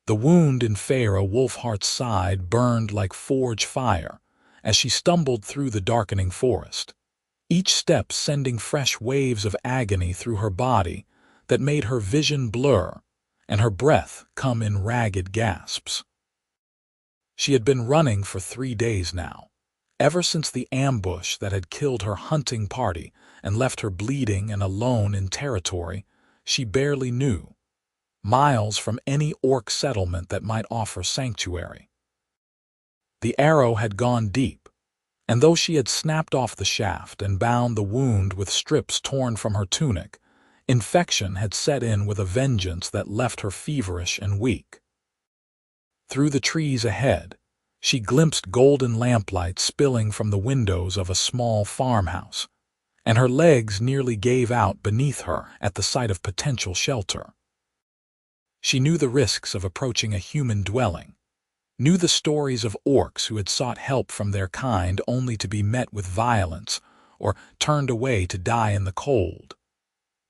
The wound in Feyra Wolfheart's side burned like forge fire as she stumbled through the darkening forest, each step sending fresh waves of agony through her body that made her vision blur and her breath come in ragged gasps. She had been running for 3 days now, ever since the ambush that had killed her hunting party and left her bleeding and alone in territory she barely knew, miles from any orc settlement that might offer sanctuary. The arrow had gone deep, and though she had snapped off the shaft and bound the wound with strips torn from her tunic, infection had set in with a vengeance that left her feverish and weak. Through the trees ahead, she glimpsed golden lamplight spilling from the windows of a small farmhouse, and her legs nearly gave out beneath her at the sight of potential shelter. She knew the risks of approaching a human dwelling, knew the stories of orcs who had sought help from their kind only to be met with violence or turned away to die in the cold.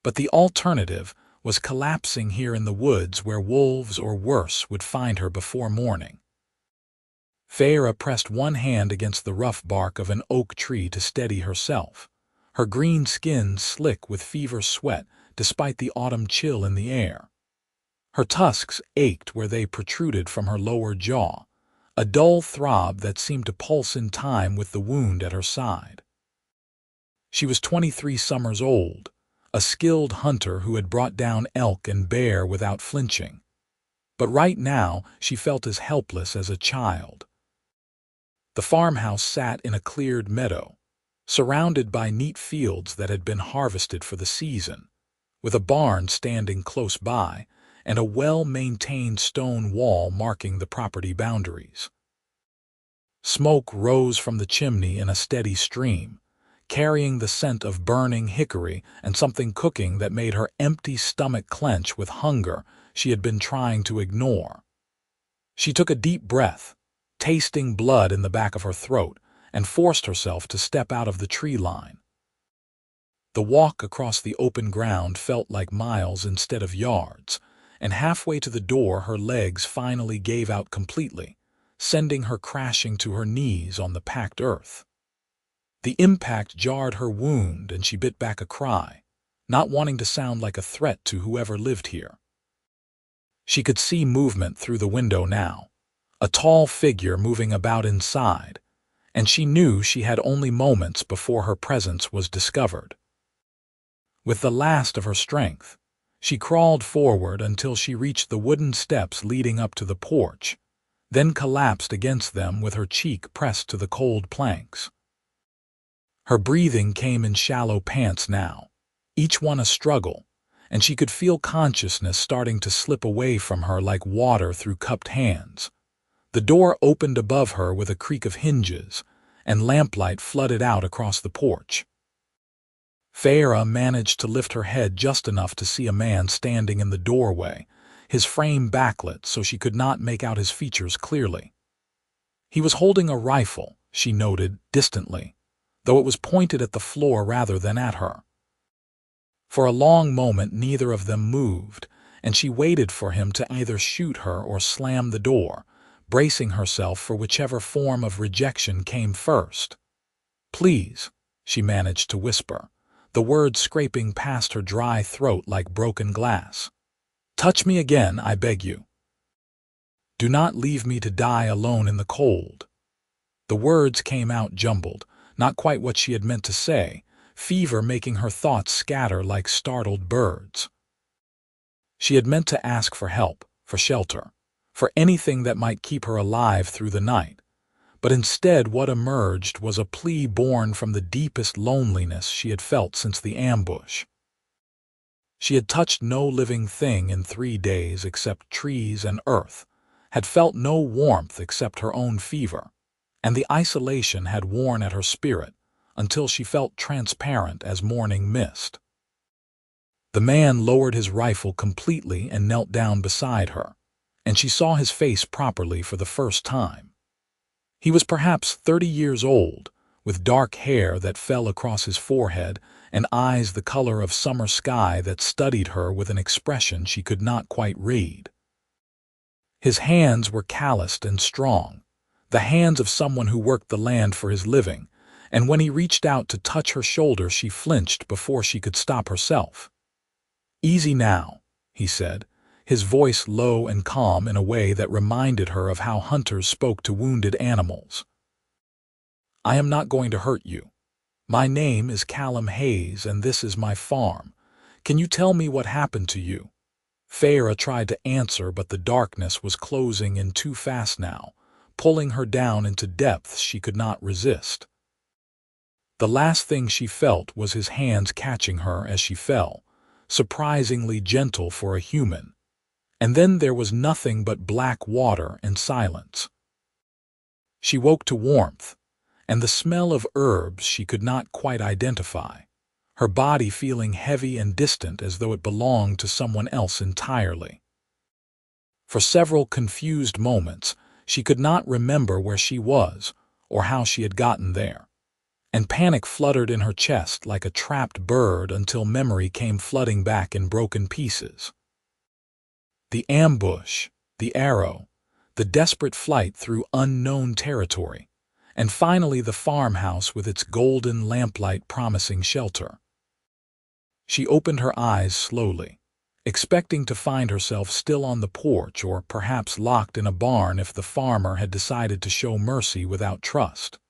But the alternative was collapsing here in the woods where wolves or worse would find her before morning. Feyra pressed one hand against the rough bark of an oak tree to steady herself, her green skin slick with fever sweat despite the autumn chill in the air. Her tusks ached where they protruded from her lower jaw, a dull throb that seemed to pulse in time with the wound at her side. She was 23 summers old, a skilled hunter who had brought down elk and bear without flinching. But right now she felt as helpless as a child. The farmhouse sat in a cleared meadow, surrounded by neat fields that had been harvested for the season, with a barn standing close by and a well-maintained stone wall marking the property boundaries. Smoke rose from the chimney in a steady stream, carrying the scent of burning hickory and something cooking that made her empty stomach clench with hunger she had been trying to ignore. She took a deep breath, tasting blood in the back of her throat, and forced herself to step out of the tree line. The walk across the open ground felt like miles instead of yards, and halfway to the door her legs finally gave out completely, sending her crashing to her knees on the packed earth. The impact jarred her wound and she bit back a cry, not wanting to sound like a threat to whoever lived here. She could see movement through the window now, a tall figure moving about inside, and she knew she had only moments before her presence was discovered. With the last of her strength, she crawled forward until she reached the wooden steps leading up to the porch, then collapsed against them with her cheek pressed to the cold planks. Her breathing came in shallow pants now, each one a struggle, and she could feel consciousness starting to slip away from her like water through cupped hands. The door opened above her with a creak of hinges, and lamplight flooded out across the porch. Feyra managed to lift her head just enough to see a man standing in the doorway, his frame backlit so she could not make out his features clearly. He was holding a rifle, she noted distantly, though it was pointed at the floor rather than at her. For a long moment neither of them moved, and she waited for him to either shoot her or slam the door, bracing herself for whichever form of rejection came first. "Please," she managed to whisper, the words scraping past her dry throat like broken glass. "Touch me again, I beg you. Do not leave me to die alone in the cold." The words came out jumbled, not quite what she had meant to say, fever making her thoughts scatter like startled birds. She had meant to ask for help, for shelter, for anything that might keep her alive through the night, but instead what emerged was a plea born from the deepest loneliness she had felt since the ambush. She had touched no living thing in 3 days except trees and earth, had felt no warmth except her own fever, and the isolation had worn at her spirit until she felt transparent as morning mist. The man lowered his rifle completely and knelt down beside her, and she saw his face properly for the first time. He was perhaps 30 years old, with dark hair that fell across his forehead and eyes the color of summer sky that studied her with an expression she could not quite read. His hands were calloused and strong, the hands of someone who worked the land for his living, and when he reached out to touch her shoulder, she flinched before she could stop herself. "Easy now," he said, his voice low and calm in a way that reminded her of how hunters spoke to wounded animals. "I am not going to hurt you. My name is Callum Hayes, and this is my farm. Can you tell me what happened to you?" Feyra tried to answer, but the darkness was closing in too fast now, pulling her down into depths she could not resist. The last thing she felt was his hands catching her as she fell, surprisingly gentle for a human. And then there was nothing but black water and silence. She woke to warmth, and the smell of herbs she could not quite identify, her body feeling heavy and distant as though it belonged to someone else entirely. For several confused moments, she could not remember where she was or how she had gotten there, and panic fluttered in her chest like a trapped bird until memory came flooding back in broken pieces. The ambush, the arrow, the desperate flight through unknown territory, and finally the farmhouse with its golden lamplight promising shelter. She opened her eyes slowly, expecting to find herself still on the porch or perhaps locked in a barn if the farmer had decided to show mercy without trust.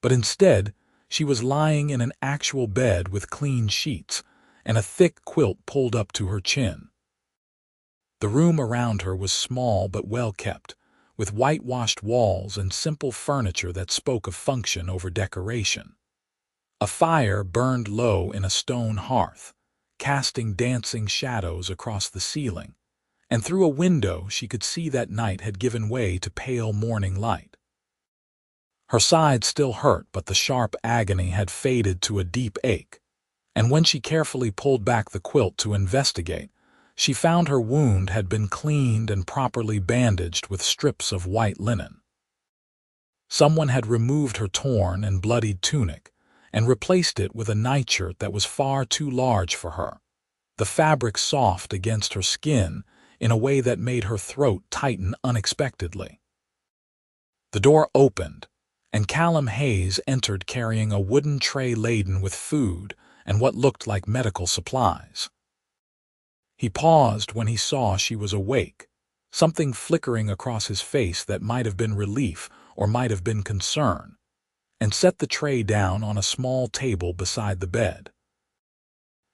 But instead, she was lying in an actual bed with clean sheets and a thick quilt pulled up to her chin. The room around her was small but well kept, with whitewashed walls and simple furniture that spoke of function over decoration. A fire burned low in a stone hearth, casting dancing shadows across the ceiling, and through a window she could see that night had given way to pale morning light. Her side still hurt, but the sharp agony had faded to a deep ache, and when she carefully pulled back the quilt to investigate, she found her wound had been cleaned and properly bandaged with strips of white linen. Someone had removed her torn and bloodied tunic and replaced it with a nightshirt that was far too large for her, the fabric soft against her skin in a way that made her throat tighten unexpectedly. The door opened, and Callum Hayes entered carrying a wooden tray laden with food and what looked like medical supplies. He paused when he saw she was awake, something flickering across his face that might have been relief or might have been concern, and set the tray down on a small table beside the bed.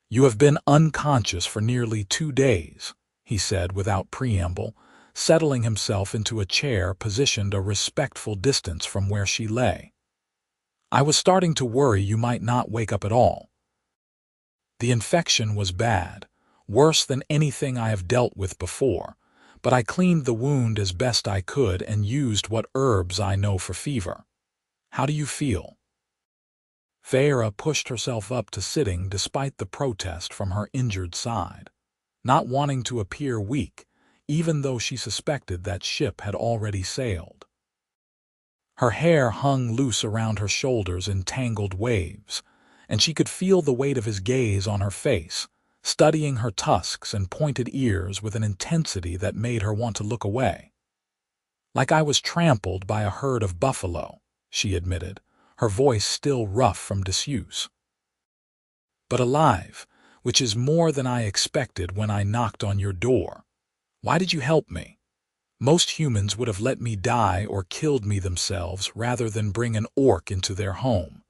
"You have been unconscious for nearly 2 days," he said without preamble, settling himself into a chair positioned a respectful distance from where she lay. "I was starting to worry you might not wake up at all. The infection was bad, worse than anything I have dealt with before, but I cleaned the wound as best I could and used what herbs I know for fever. How do you feel?" Feyra pushed herself up to sitting despite the protest from her injured side, not wanting to appear weak, even though she suspected that ship had already sailed. Her hair hung loose around her shoulders in tangled waves, and she could feel the weight of his gaze on her face, studying her tusks and pointed ears with an intensity that made her want to look away. "Like I was trampled by a herd of buffalo," she admitted, her voice still rough from disuse. "But alive, which is more than I expected when I knocked on your door. Why did you help me? Most humans would have let me die or killed me themselves rather than bring an orc into their home."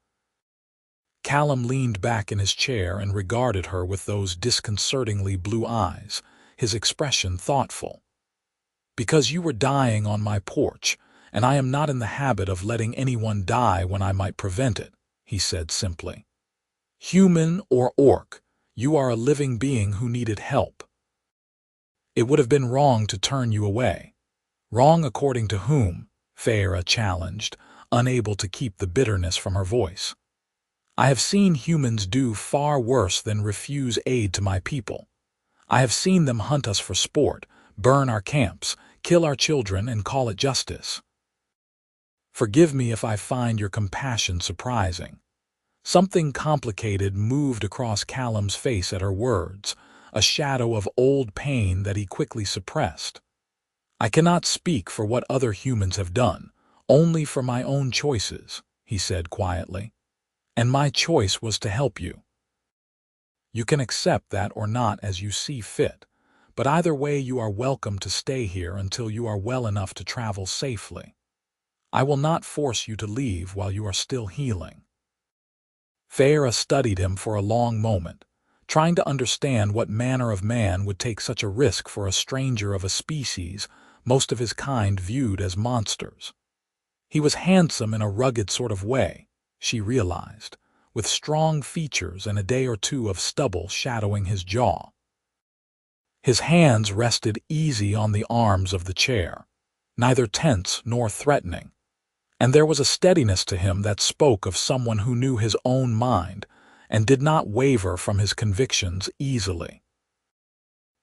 Callum leaned back in his chair and regarded her with those disconcertingly blue eyes, his expression thoughtful. "Because you were dying on my porch, and I am not in the habit of letting anyone die when I might prevent it," he said simply. "Human or orc, you are a living being who needed help. It would have been wrong to turn you away." "Wrong according to whom?" Feyra challenged, unable to keep the bitterness from her voice. "I have seen humans do far worse than refuse aid to my people. I have seen them hunt us for sport, burn our camps, kill our children, and call it justice. Forgive me if I find your compassion surprising." Something complicated moved across Callum's face at her words, a shadow of old pain that he quickly suppressed. I cannot speak for what other humans have done, only for my own choices, he said quietly. And my choice was to help you. You can accept that or not as you see fit, but either way you are welcome to stay here until you are well enough to travel safely. I will not force you to leave while you are still healing. Feyra studied him for a long moment, trying to understand what manner of man would take such a risk for a stranger of a species most of his kind viewed as monsters. He was handsome in a rugged sort of way, she realized, with strong features and a day or two of stubble shadowing his jaw. His hands rested easy on the arms of the chair, neither tense nor threatening, and there was a steadiness to him that spoke of someone who knew his own mind and did not waver from his convictions easily.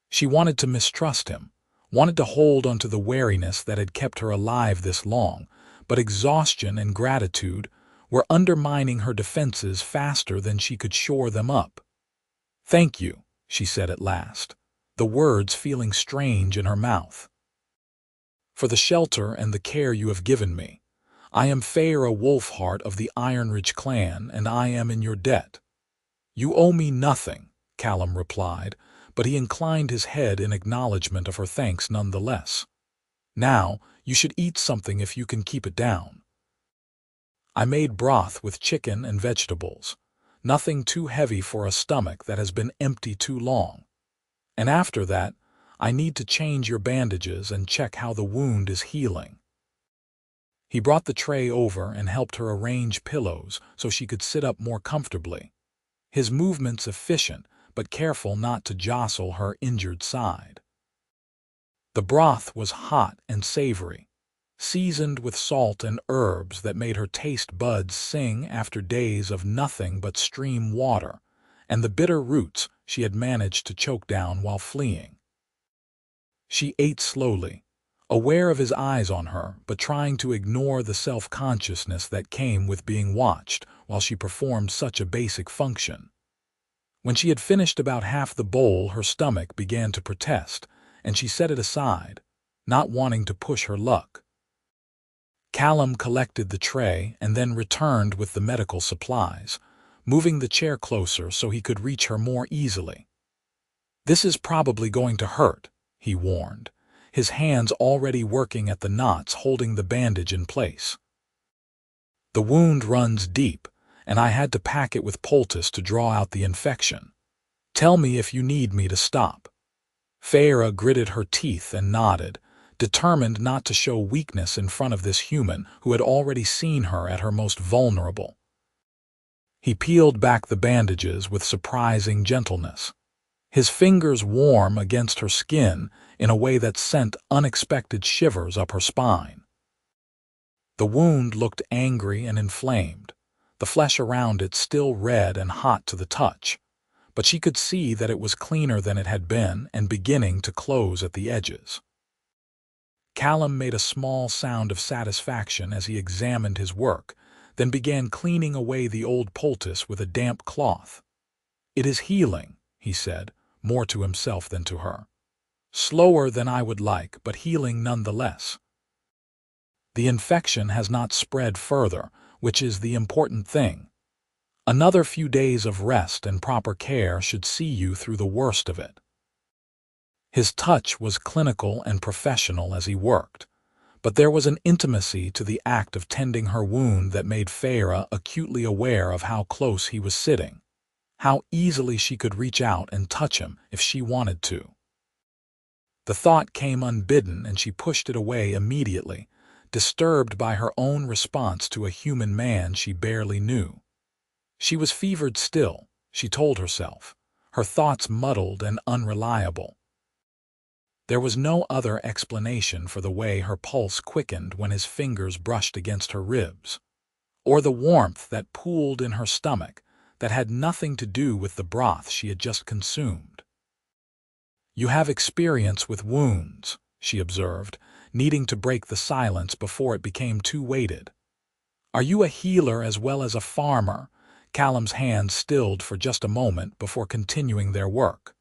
She wanted to mistrust him, wanted to hold onto the wariness that had kept her alive this long, but exhaustion and gratitude were undermining her defenses faster than she could shore them up. "Thank you," she said at last, the words feeling strange in her mouth. "For the shelter and the care you have given me. I am Feyra Wolfheart of the Ironridge clan, and I am in your debt." "You owe me nothing," Callum replied, but he inclined his head in acknowledgement of her thanks nonetheless. "Now, you should eat something if you can keep it down. I made broth with chicken and vegetables, nothing too heavy for a stomach that has been empty too long. And after that, I need to change your bandages and check how the wound is healing." He brought the tray over and helped her arrange pillows so she could sit up more comfortably, his movements efficient but careful not to jostle her injured side. The broth was hot and savory, seasoned with salt and herbs that made her taste buds sing after days of nothing but stream water and the bitter roots she had managed to choke down while fleeing. She ate slowly, aware of his eyes on her, but trying to ignore the self-consciousness that came with being watched while she performed such a basic function. When she had finished about half the bowl, her stomach began to protest, and she set it aside, not wanting to push her luck. Callum collected the tray and then returned with the medical supplies, moving the chair closer so he could reach her more easily. "This is probably going to hurt," he warned, his hands already working at the knots holding the bandage in place. "The wound runs deep, and I had to pack it with poultice to draw out the infection. Tell me if you need me to stop." Feyra gritted her teeth and nodded, determined not to show weakness in front of this human who had already seen her at her most vulnerable. He peeled back the bandages with surprising gentleness, his fingers warm against her skin in a way that sent unexpected shivers up her spine. The wound looked angry and inflamed, the flesh around it still red and hot to the touch, but she could see that it was cleaner than it had been and beginning to close at the edges. Callum made a small sound of satisfaction as he examined his work, then began cleaning away the old poultice with a damp cloth. "It is healing," he said, more to himself than to her. "Slower than I would like, but healing nonetheless. The infection has not spread further, which is the important thing. Another few days of rest and proper care should see you through the worst of it." His touch was clinical and professional as he worked, but there was an intimacy to the act of tending her wound that made Feyra acutely aware of how close he was sitting, how easily she could reach out and touch him if she wanted to. The thought came unbidden and she pushed it away immediately, disturbed by her own response to a human man she barely knew. She was fevered still, she told herself, her thoughts muddled and unreliable. There was no other explanation for the way her pulse quickened when his fingers brushed against her ribs, or the warmth that pooled in her stomach that had nothing to do with the broth she had just consumed. "You have experience with wounds," she observed, needing to break the silence before it became too weighted. "Are you a healer as well as a farmer?" Callum's hands stilled for just a moment before continuing their work.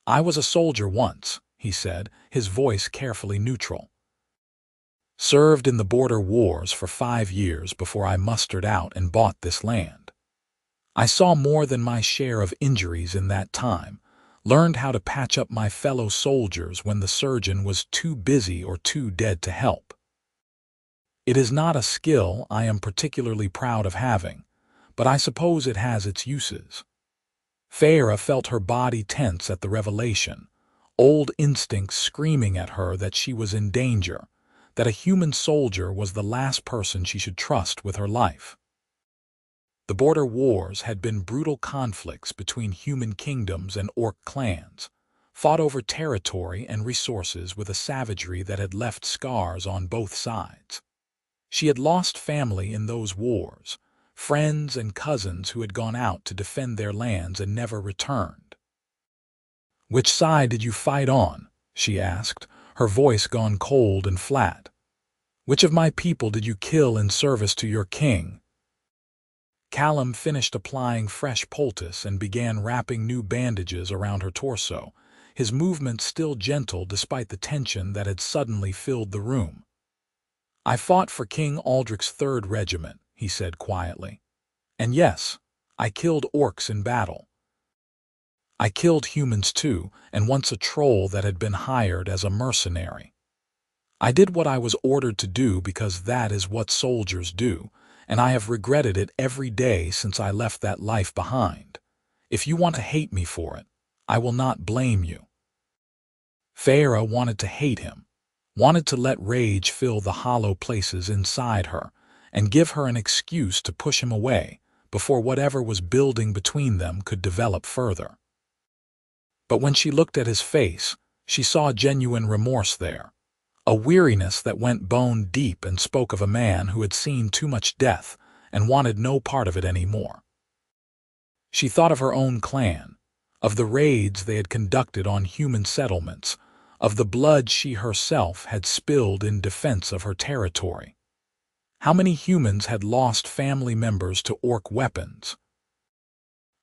"I was a soldier once," he said, his voice carefully neutral. Served in the border wars for 5 years before I mustered out and bought this land. I saw more than my share of injuries in that time, learned how to patch up my fellow soldiers when the surgeon was too busy or too dead to help. It is not a skill I am particularly proud of having, but I suppose it has its uses. Feyra felt her body tense at the revelation, old instincts screaming at her that she was in danger, that a human soldier was the last person she should trust with her life. The border wars had been brutal conflicts between human kingdoms and orc clans, fought over territory and resources with a savagery that had left scars on both sides. She had lost family in those wars, friends and cousins who had gone out to defend their lands and never returned. "Which side did you fight on?" she asked, her voice gone cold and flat. "Which of my people did you kill in service to your king?" Callum finished applying fresh poultice and began wrapping new bandages around her torso, his movements still gentle despite the tension that had suddenly filled the room. "I fought for King Aldrich's 3rd Regiment," he said quietly. "And yes, I killed orcs in battle. I killed humans too, and once a troll that had been hired as a mercenary. I did what I was ordered to do because that is what soldiers do, and I have regretted it every day since I left that life behind. If you want to hate me for it, I will not blame you." Feyra wanted to hate him, wanted to let rage fill the hollow places inside her, and give her an excuse to push him away before whatever was building between them could develop further. But when she looked at his face, she saw genuine remorse there, a weariness that went bone deep and spoke of a man who had seen too much death and wanted no part of it anymore. She thought of her own clan, of the raids they had conducted on human settlements, of the blood she herself had spilled in defense of her territory. How many humans had lost family members to orc weapons?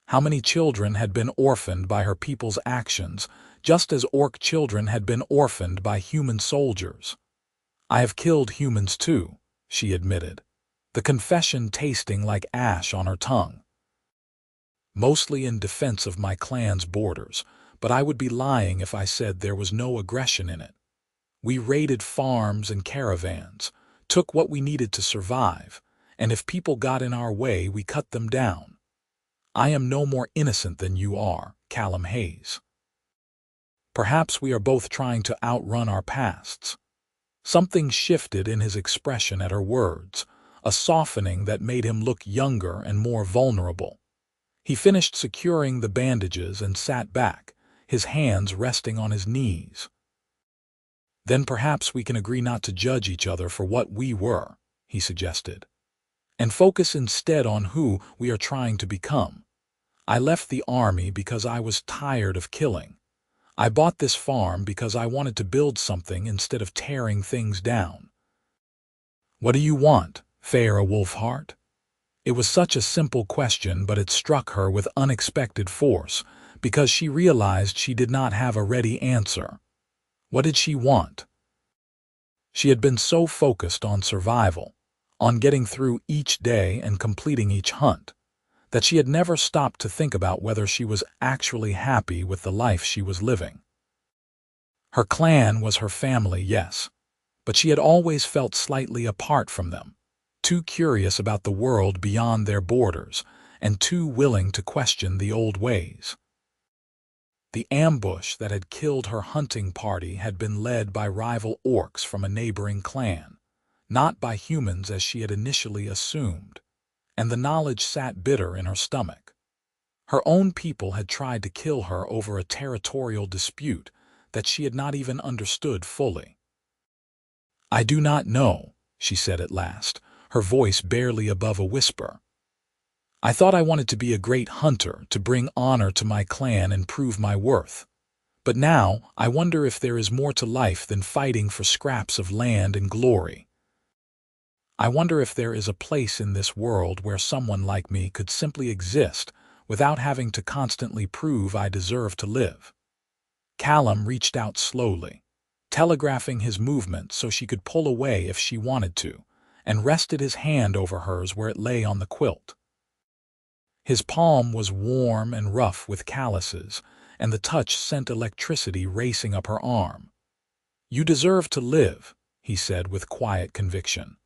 How many children had been orphaned by her people's actions, just as orc children had been orphaned by human soldiers? "I have killed humans too," she admitted, the confession tasting like ash on her tongue. "Mostly in defense of my clan's borders, but I would be lying if I said there was no aggression in it. We raided farms and caravans, took what we needed to survive, and if people got in our way, we cut them down. I am no more innocent than you are, Callum Hayes. Perhaps we are both trying to outrun our pasts." Something shifted in his expression at her words, a softening that made him look younger and more vulnerable. He finished securing the bandages and sat back, his hands resting on his knees. "Then perhaps we can agree not to judge each other for what we were," he suggested, "and focus instead on who we are trying to become. I left the army because I was tired of killing. I bought this farm because I wanted to build something instead of tearing things down." "What do you want, Feyra Wolfheart?" It was such a simple question, but it struck her with unexpected force, because she realized she did not have a ready answer. What did she want? She had been so focused on survival, on getting through each day and completing each hunt, that she had never stopped to think about whether she was actually happy with the life she was living. Her clan was her family, yes, but she had always felt slightly apart from them, too curious about the world beyond their borders, and too willing to question the old ways. The ambush that had killed her hunting party had been led by rival orcs from a neighboring clan, not by humans as she had initially assumed, and the knowledge sat bitter in her stomach. Her own people had tried to kill her over a territorial dispute that she had not even understood fully. "I do not know," she said at last, her voice barely above a whisper. "I thought I wanted to be a great hunter, to bring honor to my clan and prove my worth. But now I wonder if there is more to life than fighting for scraps of land and glory. I wonder if there is a place in this world where someone like me could simply exist without having to constantly prove I deserve to live." Callum reached out slowly, telegraphing his movement so she could pull away if she wanted to, and rested his hand over hers where it lay on the quilt. His palm was warm and rough with calluses, and the touch sent electricity racing up her arm. "You deserve to live," he said with quiet conviction.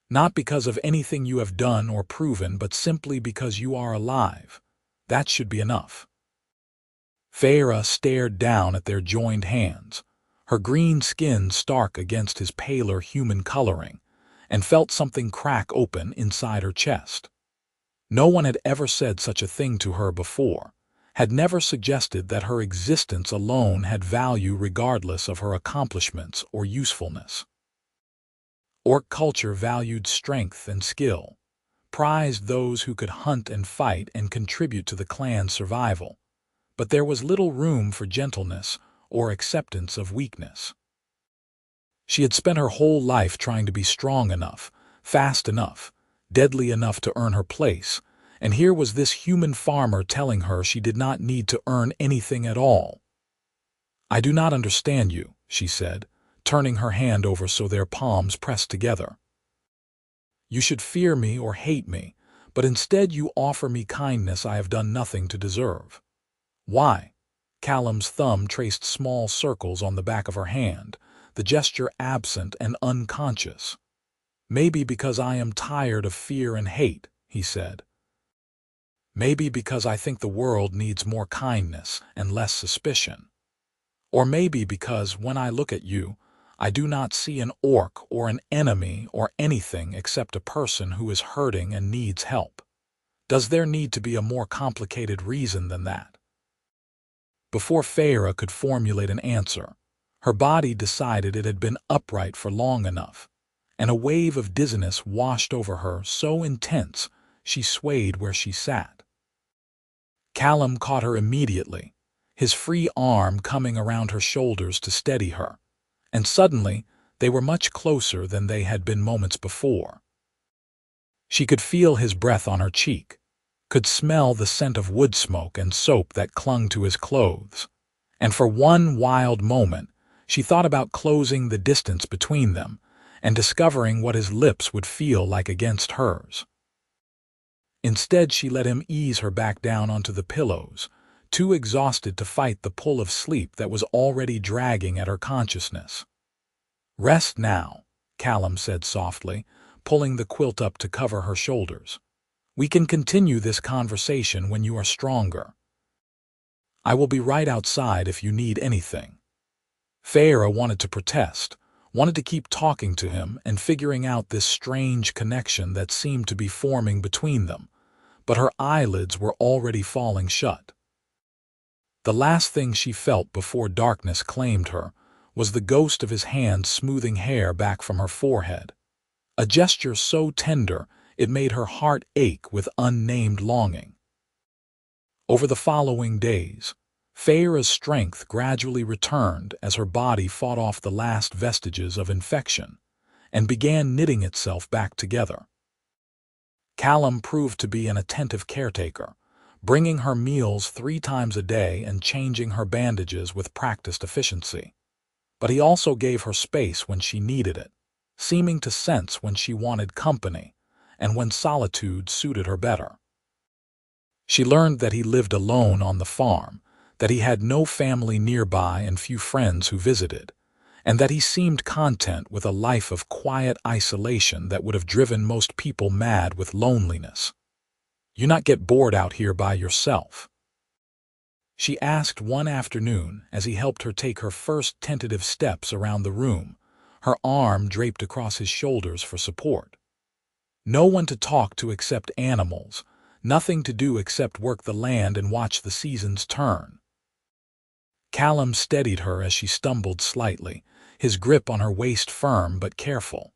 "Not because of anything you have done or proven, but simply because you are alive. That should be enough." Feyra stared down at their joined hands, her green skin stark against his paler human coloring, and felt something crack open inside her chest. No one had ever said such a thing to her before, had never suggested that her existence alone had value regardless of her accomplishments or usefulness. Orc culture valued strength and skill, prized those who could hunt and fight and contribute to the clan's survival, but there was little room for gentleness or acceptance of weakness. She had spent her whole life trying to be strong enough, fast enough, deadly enough to earn her place, and here was this human farmer telling her she did not need to earn anything at all. "I do not understand you," she said, turning her hand over so their palms pressed together. "You should fear me or hate me, but instead you offer me kindness I have done nothing to deserve. Why?" Callum's thumb traced small circles on the back of her hand, the gesture absent and unconscious. "Maybe because I am tired of fear and hate," he said. "Maybe because I think the world needs more kindness and less suspicion. Or maybe because when I look at you, I do not see an orc or an enemy or anything except a person who is hurting and needs help. Does there need to be a more complicated reason than that?" Before Feyra could formulate an answer, her body decided it had been upright for long enough, and a wave of dizziness washed over her so intense she swayed where she sat. Callum caught her immediately, his free arm coming around her shoulders to steady her, and suddenly they were much closer than they had been moments before. She could feel his breath on her cheek, could smell the scent of wood smoke and soap that clung to his clothes, and for one wild moment she thought about closing the distance between them and discovering what his lips would feel like against hers. Instead, she let him ease her back down onto the pillows, too exhausted to fight the pull of sleep that was already dragging at her consciousness. "Rest now," Callum said softly, pulling the quilt up to cover her shoulders. "We can continue this conversation when you are stronger. I will be right outside if you need anything." Feyra wanted to protest, wanted to keep talking to him and figuring out this strange connection that seemed to be forming between them, but her eyelids were already falling shut. The last thing she felt before darkness claimed her was the ghost of his hand smoothing hair back from her forehead, a gesture so tender it made her heart ache with unnamed longing. Over the following days, Feyra's strength gradually returned as her body fought off the last vestiges of infection and began knitting itself back together. Callum proved to be an attentive caretaker, bringing her meals 3 times a day and changing her bandages with practiced efficiency. But he also gave her space when she needed it, seeming to sense when she wanted company and when solitude suited her better. She learned that he lived alone on the farm, that he had no family nearby and few friends who visited, and that he seemed content with a life of quiet isolation that would have driven most people mad with loneliness. "You not get bored out here by yourself?" she asked one afternoon as he helped her take her first tentative steps around the room, her arm draped across his shoulders for support. No one to talk to except animals, nothing to do except work the land and watch the seasons turn. Callum steadied her as she stumbled slightly, his grip on her waist firm but careful.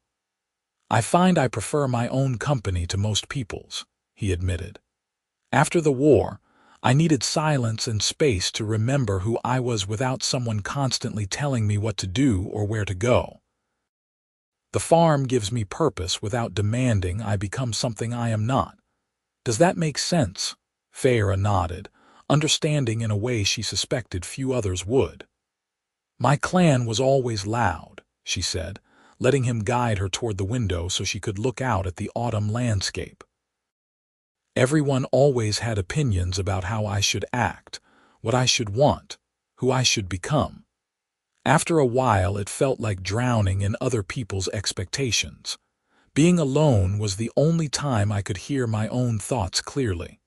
"I find I prefer my own company to most people's," he admitted. "After the war, I needed silence and space to remember who I was without someone constantly telling me what to do or where to go. The farm gives me purpose without demanding I become something I am not. Does that make sense?" Feyra nodded, understanding in a way she suspected few others would. My clan was always loud, she said, letting him guide her toward the window so she could look out at the autumn landscape. Everyone always had opinions about how I should act, what I should want, who I should become. After a while, it felt like drowning in other people's expectations. Being alone was the only time I could hear my own thoughts clearly.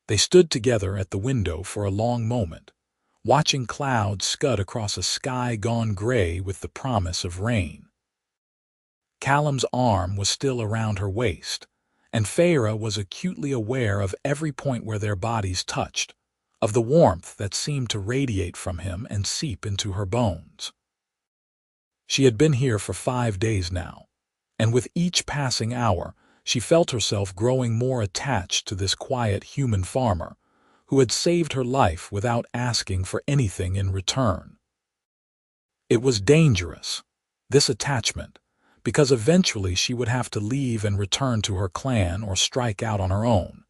They stood together at the window for a long moment, watching clouds scud across a sky gone gray with the promise of rain. Callum's arm was still around her waist, and Feyra was acutely aware of every point where their bodies touched, of the warmth that seemed to radiate from him and seep into her bones. She had been here for 5 days now, and with each passing hour, she felt herself growing more attached to this quiet human farmer who had saved her life without asking for anything in return. It was dangerous, this attachment, because eventually she would have to leave and return to her clan or strike out on her own,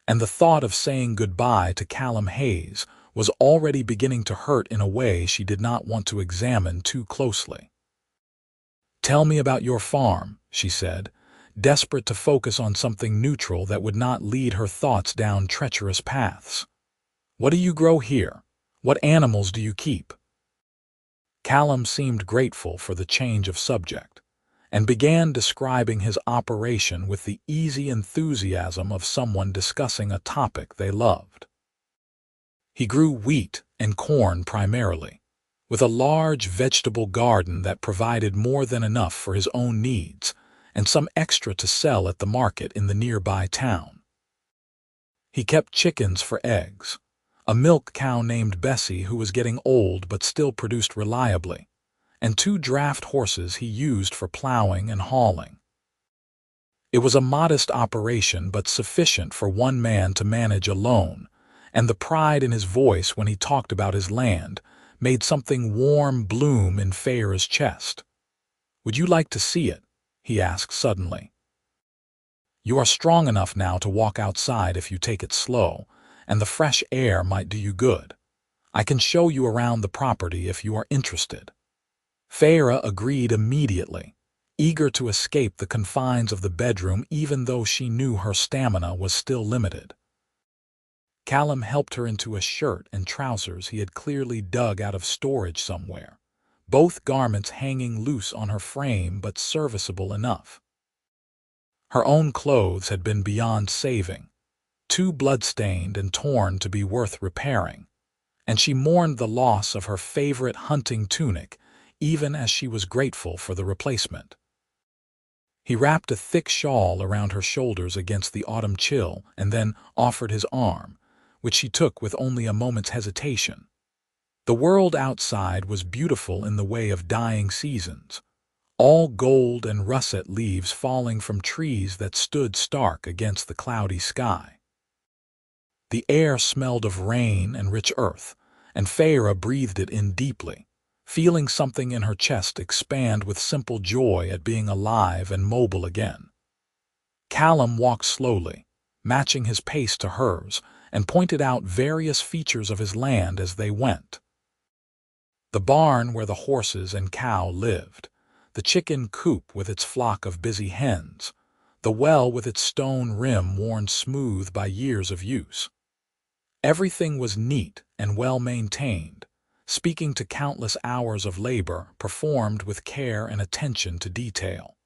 and the thought of saying goodbye to Callum Hayes was already beginning to hurt in a way she did not want to examine too closely. "Tell me about your farm," she said, desperate to focus on something neutral that would not lead her thoughts down treacherous paths. "What do you grow here? What animals do you keep?" Callum seemed grateful for the change of subject, and began describing his operation with the easy enthusiasm of someone discussing a topic they loved. He grew wheat and corn primarily, with a large vegetable garden that provided more than enough for his own needs and some extra to sell at the market in the nearby town. He kept chickens for eggs, a milk cow named Bessie who was getting old but still produced reliably, and 2 draft horses he used for plowing and hauling. It was a modest operation but sufficient for one man to manage alone, and the pride in his voice when he talked about his land made something warm bloom in Feyra's chest. "Would you like to see it?" he asked suddenly. "You are strong enough now to walk outside if you take it slow, and the fresh air might do you good. I can show you around the property if you are interested." Feyra agreed immediately, eager to escape the confines of the bedroom even though she knew her stamina was still limited. Callum helped her into a shirt and trousers he had clearly dug out of storage somewhere, both garments hanging loose on her frame but serviceable enough. Her own clothes had been beyond saving, too blood-stained and torn to be worth repairing, and she mourned the loss of her favorite hunting tunic even as she was grateful for the replacement. He wrapped a thick shawl around her shoulders against the autumn chill and then offered his arm, which she took with only a moment's hesitation. The world outside was beautiful in the way of dying seasons, all gold and russet leaves falling from trees that stood stark against the cloudy sky. The air smelled of rain and rich earth, and Feyra breathed it in deeply, feeling something in her chest expand with simple joy at being alive and mobile again. Callum walked slowly, matching his pace to hers, and pointed out various features of his land as they went. The barn where the horses and cow lived, the chicken coop with its flock of busy hens, the well with its stone rim worn smooth by years of use. Everything was neat and well maintained, speaking to countless hours of labor performed with care and attention to detail.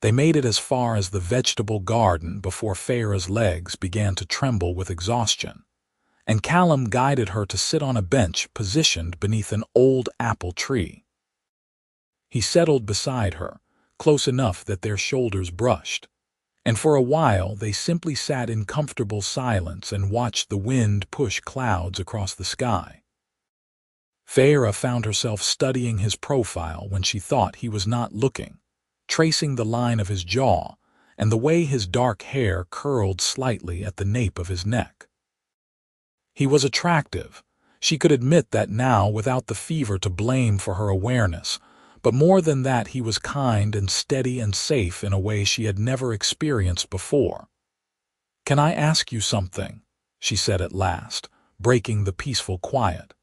They made it as far as the vegetable garden before Feyra's legs began to tremble with exhaustion, and Callum guided her to sit on a bench positioned beneath an old apple tree. He settled beside her, close enough that their shoulders brushed, and for a while they simply sat in comfortable silence and watched the wind push clouds across the sky. Feyra found herself studying his profile when she thought he was not looking, tracing the line of his jaw and the way his dark hair curled slightly at the nape of his neck. He was attractive. She could admit that now without the fever to blame for her awareness, but more than that he was kind and steady and safe in a way she had never experienced before. "Can I ask you something?" she said at last, breaking the peaceful quiet.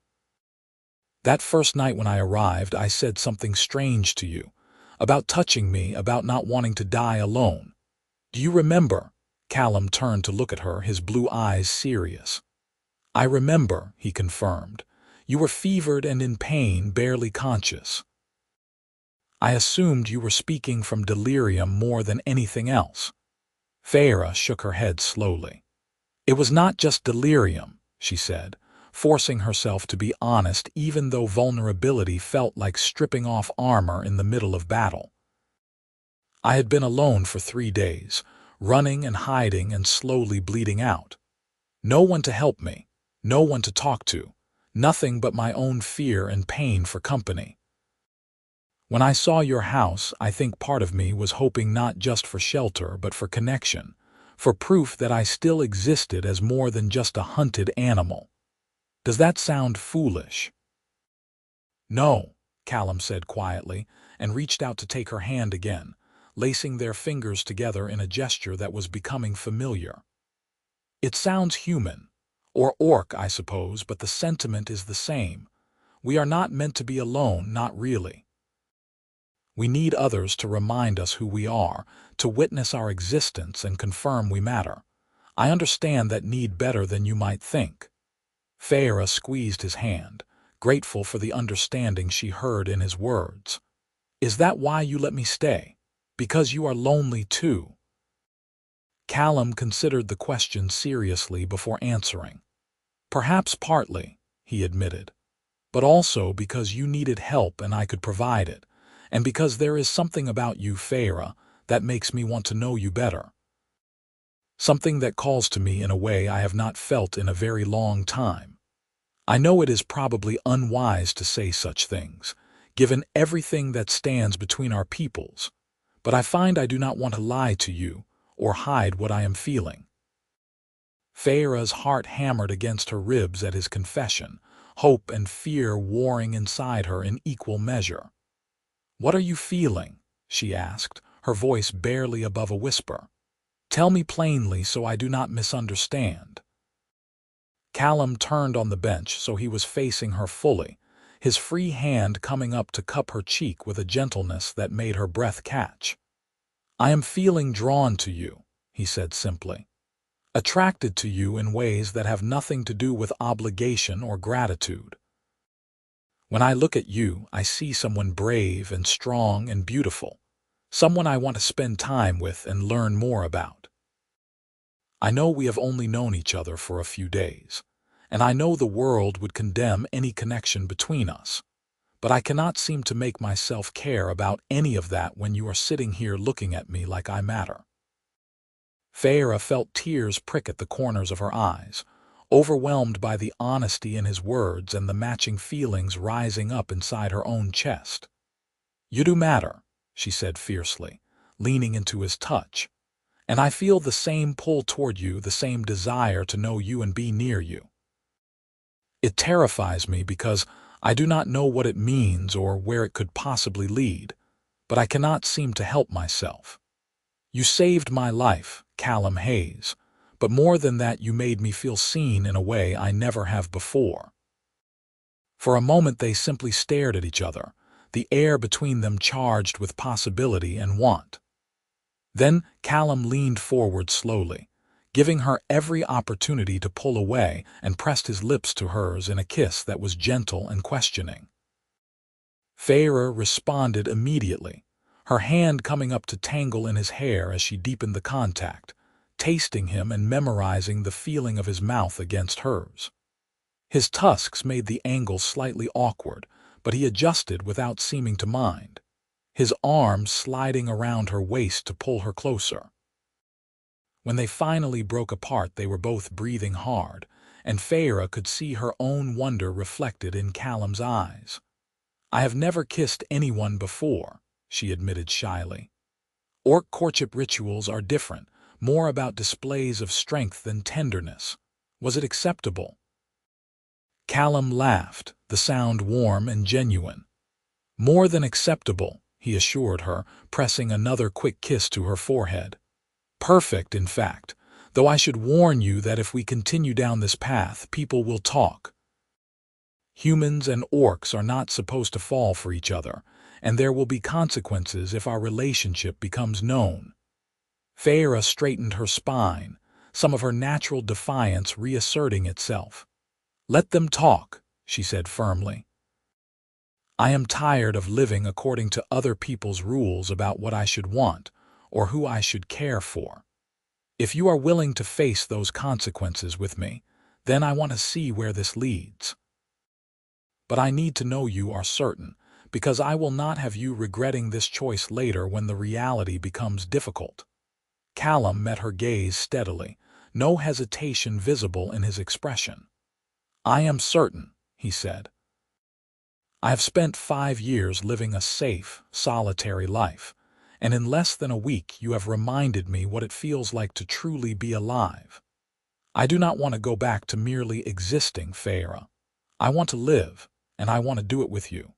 That first night when I arrived, I said something strange to you. About touching me, about not wanting to die alone. Do you remember? Callum turned to look at her, his blue eyes serious. I remember, he confirmed. You were fevered and in pain, barely conscious. I assumed you were speaking from delirium more than anything else. Feyra shook her head slowly. It was not just delirium, she said, forcing herself to be honest even though vulnerability felt like stripping off armor in the middle of battle. I had been alone for 3 days, running and hiding and slowly bleeding out. No one to help me, no one to talk to, nothing but my own fear and pain for company. When I saw your house, I think part of me was hoping not just for shelter but for connection, for proof that I still existed as more than just a hunted animal. Does that sound foolish? No, Callum said quietly, and reached out to take her hand again, lacing their fingers together in a gesture that was becoming familiar. It sounds human, or orc, I suppose, but the sentiment is the same. We are not meant to be alone, not really. We need others to remind us who we are, to witness our existence and confirm we matter. I understand that need better than you might think. Feyra squeezed his hand, grateful for the understanding she heard in his words. Is that why you let me stay? Because you are lonely too? Callum considered the question seriously before answering. Perhaps partly, he admitted, but also because you needed help and I could provide it, and because there is something about you, Feyra, that makes me want to know you better. Something that calls to me in a way I have not felt in a very long time. I know it is probably unwise to say such things, given everything that stands between our peoples, but I find I do not want to lie to you or hide what I am feeling. Feyra's heart hammered against her ribs at his confession, hope and fear warring inside her in equal measure. What are you feeling? She asked, her voice barely above a whisper. Tell me plainly so I do not misunderstand. Callum turned on the bench so he was facing her fully, his free hand coming up to cup her cheek with a gentleness that made her breath catch. I am feeling drawn to you, he said simply. Attracted to you in ways that have nothing to do with obligation or gratitude. When I look at you, I see someone brave and strong and beautiful, someone I want to spend time with and learn more about. I know we have only known each other for a few days, and I know the world would condemn any connection between us, but I cannot seem to make myself care about any of that when you are sitting here looking at me like I matter. Feyra felt tears prick at the corners of her eyes, overwhelmed by the honesty in his words and the matching feelings rising up inside her own chest. You do matter, she said fiercely, leaning into his touch, and I feel the same pull toward you, the same desire to know you and be near you. It terrifies me because I do not know what it means or where it could possibly lead, but I cannot seem to help myself. You saved my life, Callum Hayes, but more than that you made me feel seen in a way I never have before. For a moment they simply stared at each other, the air between them charged with possibility and want. Then Callum leaned forward slowly, giving her every opportunity to pull away, and pressed his lips to hers in a kiss that was gentle and questioning. Feyra responded immediately, her hand coming up to tangle in his hair as she deepened the contact, tasting him and memorizing the feeling of his mouth against hers. His tusks made the angle slightly awkward, but he adjusted without seeming to mind, his arms sliding around her waist to pull her closer. When they finally broke apart, they were both breathing hard, and Feyra could see her own wonder reflected in Callum's eyes. I have never kissed anyone before, she admitted shyly. Orc courtship rituals are different, more about displays of strength than tenderness. Was it acceptable? Callum laughed, the sound warm and genuine. More than acceptable, he assured her, pressing another quick kiss to her forehead. Perfect, in fact, though I should warn you that if we continue down this path, people will talk. Humans and orcs are not supposed to fall for each other, and there will be consequences if our relationship becomes known. Feyra straightened her spine, some of her natural defiance reasserting itself. "Let them talk," she said firmly. "I am tired of living according to other people's rules about what I should want or who I should care for. If you are willing to face those consequences with me, then I want to see where this leads. But I need to know you are certain, because I will not have you regretting this choice later when the reality becomes difficult." Callum met her gaze steadily, no hesitation visible in his expression. "I am certain," he said. "I have spent 5 years living a safe, solitary life, and in less than a week you have reminded me what it feels like to truly be alive. I do not want to go back to merely existing, Feyra. I want to live, and I want to do it with you."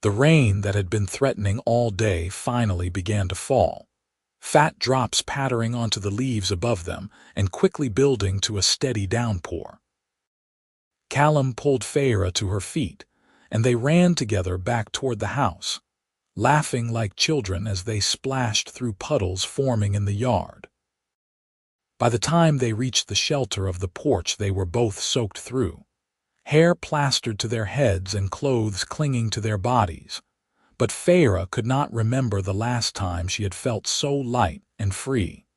The rain that had been threatening all day finally began to fall, fat drops pattering onto the leaves above them and quickly building to a steady downpour. Callum pulled Feyra to her feet, and they ran together back toward the house, laughing like children as they splashed through puddles forming in the yard. By the time they reached the shelter of the porch, they were both soaked through, hair plastered to their heads and clothes clinging to their bodies. But Feyra could not remember the last time she had felt so light and free.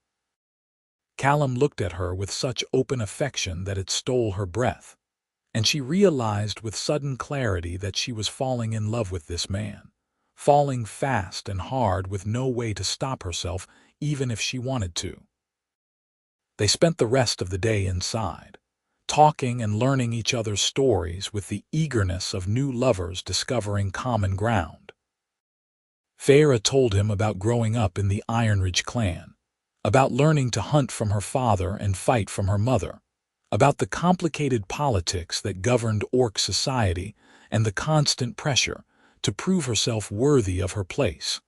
Callum looked at her with such open affection that it stole her breath, and she realized with sudden clarity that she was falling in love with this man, falling fast and hard with no way to stop herself even if she wanted to. They spent the rest of the day inside, talking and learning each other's stories with the eagerness of new lovers discovering common ground. Feyra told him about growing up in the Ironridge clan, about learning to hunt from her father and fight from her mother, about the complicated politics that governed orc society and the constant pressure to prove herself worthy of her place.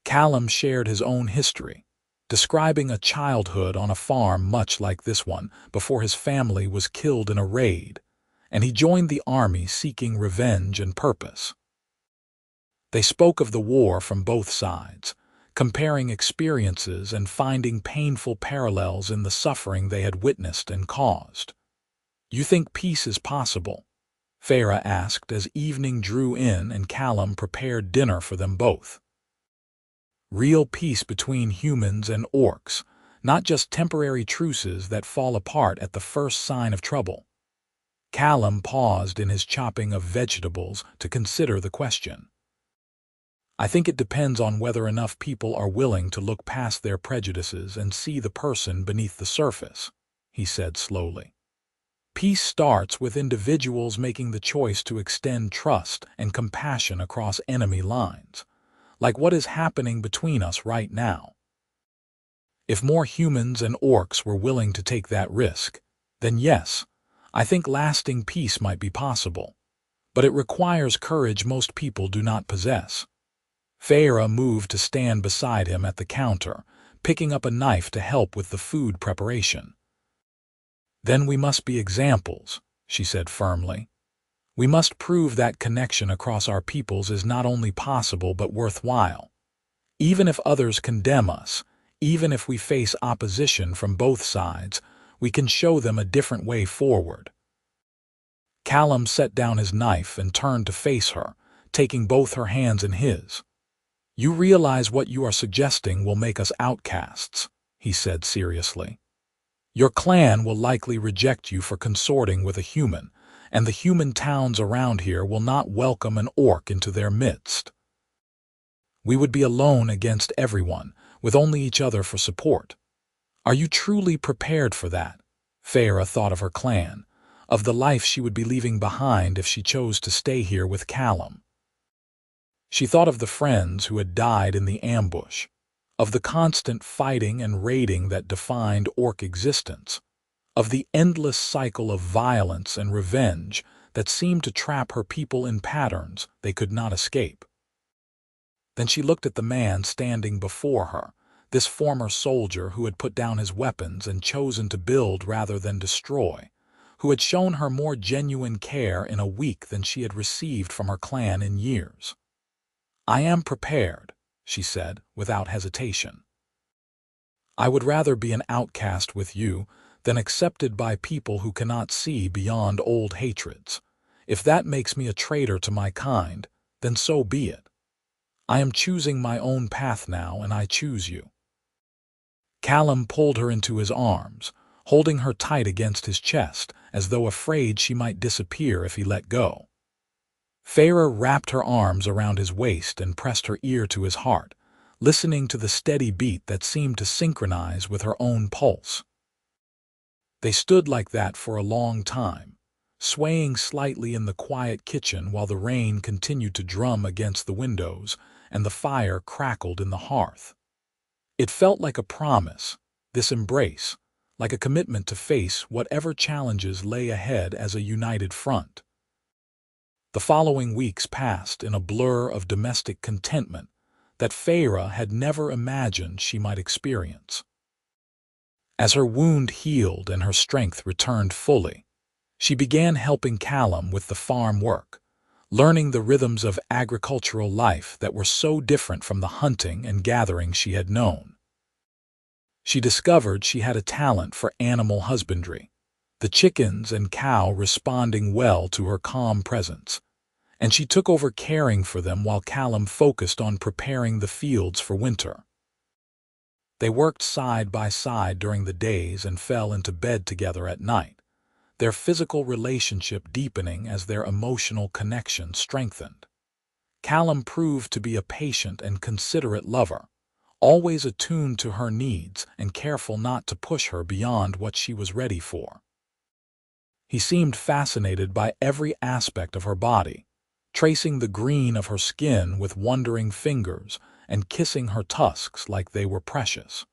Callum shared his own history, describing a childhood on a farm much like this one before his family was killed in a raid, and he joined the army seeking revenge and purpose. They spoke of the war from both sides, comparing experiences and finding painful parallels in the suffering they had witnessed and caused. "You think peace is possible?" Feyra asked as evening drew in and Callum prepared dinner for them both. "Real peace between humans and orcs, not just temporary truces that fall apart at the first sign of trouble." Callum paused in his chopping of vegetables to consider the question. "I think it depends on whether enough people are willing to look past their prejudices and see the person beneath the surface," he said slowly. "Peace starts with individuals making the choice to extend trust and compassion across enemy lines, like what is happening between us right now. If more humans and orcs were willing to take that risk, then yes, I think lasting peace might be possible. But it requires courage most people do not possess." Feyra moved to stand beside him at the counter, picking up a knife to help with the food preparation. "Then we must be examples," she said firmly. "We must prove that connection across our peoples is not only possible but worthwhile. Even if others condemn us, even if we face opposition from both sides, we can show them a different way forward." Callum set down his knife and turned to face her, taking both her hands in his. "You realize what you are suggesting will make us outcasts," he said seriously. "Your clan will likely reject you for consorting with a human, and the human towns around here will not welcome an orc into their midst. We would be alone against everyone, with only each other for support. Are you truly prepared for that?" Feyra thought of her clan, of the life she would be leaving behind if she chose to stay here with Callum. She thought of the friends who had died in the ambush, of the constant fighting and raiding that defined orc existence, of the endless cycle of violence and revenge that seemed to trap her people in patterns they could not escape. Then she looked at the man standing before her, this former soldier who had put down his weapons and chosen to build rather than destroy, who had shown her more genuine care in a week than she had received from her clan in years. "I am prepared," she said, without hesitation. "I would rather be an outcast with you than accepted by people who cannot see beyond old hatreds. If that makes me a traitor to my kind, then so be it. I am choosing my own path now, and I choose you." Callum pulled her into his arms, holding her tight against his chest, as though afraid she might disappear if he let go. Feyra wrapped her arms around his waist and pressed her ear to his heart, listening to the steady beat that seemed to synchronize with her own pulse. They stood like that for a long time, swaying slightly in the quiet kitchen while the rain continued to drum against the windows and the fire crackled in the hearth. It felt like a promise, this embrace, like a commitment to face whatever challenges lay ahead as a united front. The following weeks passed in a blur of domestic contentment that Feyra had never imagined she might experience. As her wound healed and her strength returned fully, she began helping Callum with the farm work, learning the rhythms of agricultural life that were so different from the hunting and gathering she had known. She discovered she had a talent for animal husbandry, the chickens and cow responding well to her calm presence, and she took over caring for them while Callum focused on preparing the fields for winter. They worked side by side during the days and fell into bed together at night, their physical relationship deepening as their emotional connection strengthened. Callum proved to be a patient and considerate lover, always attuned to her needs and careful not to push her beyond what she was ready for. He seemed fascinated by every aspect of her body, tracing the green of her skin with wondering fingers and kissing her tusks like they were precious.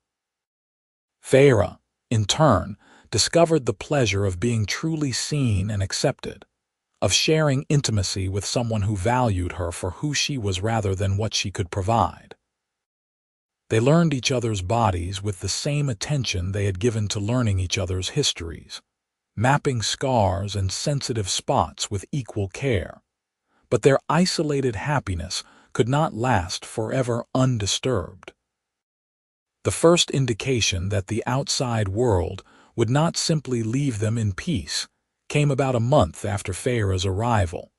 Feyra, in turn, discovered the pleasure of being truly seen and accepted, of sharing intimacy with someone who valued her for who she was rather than what she could provide. They learned each other's bodies with the same attention they had given to learning each other's histories, mapping scars and sensitive spots with equal care. But their isolated happiness could not last forever undisturbed. The first indication that the outside world would not simply leave them in peace came about a month after Feyra's arrival,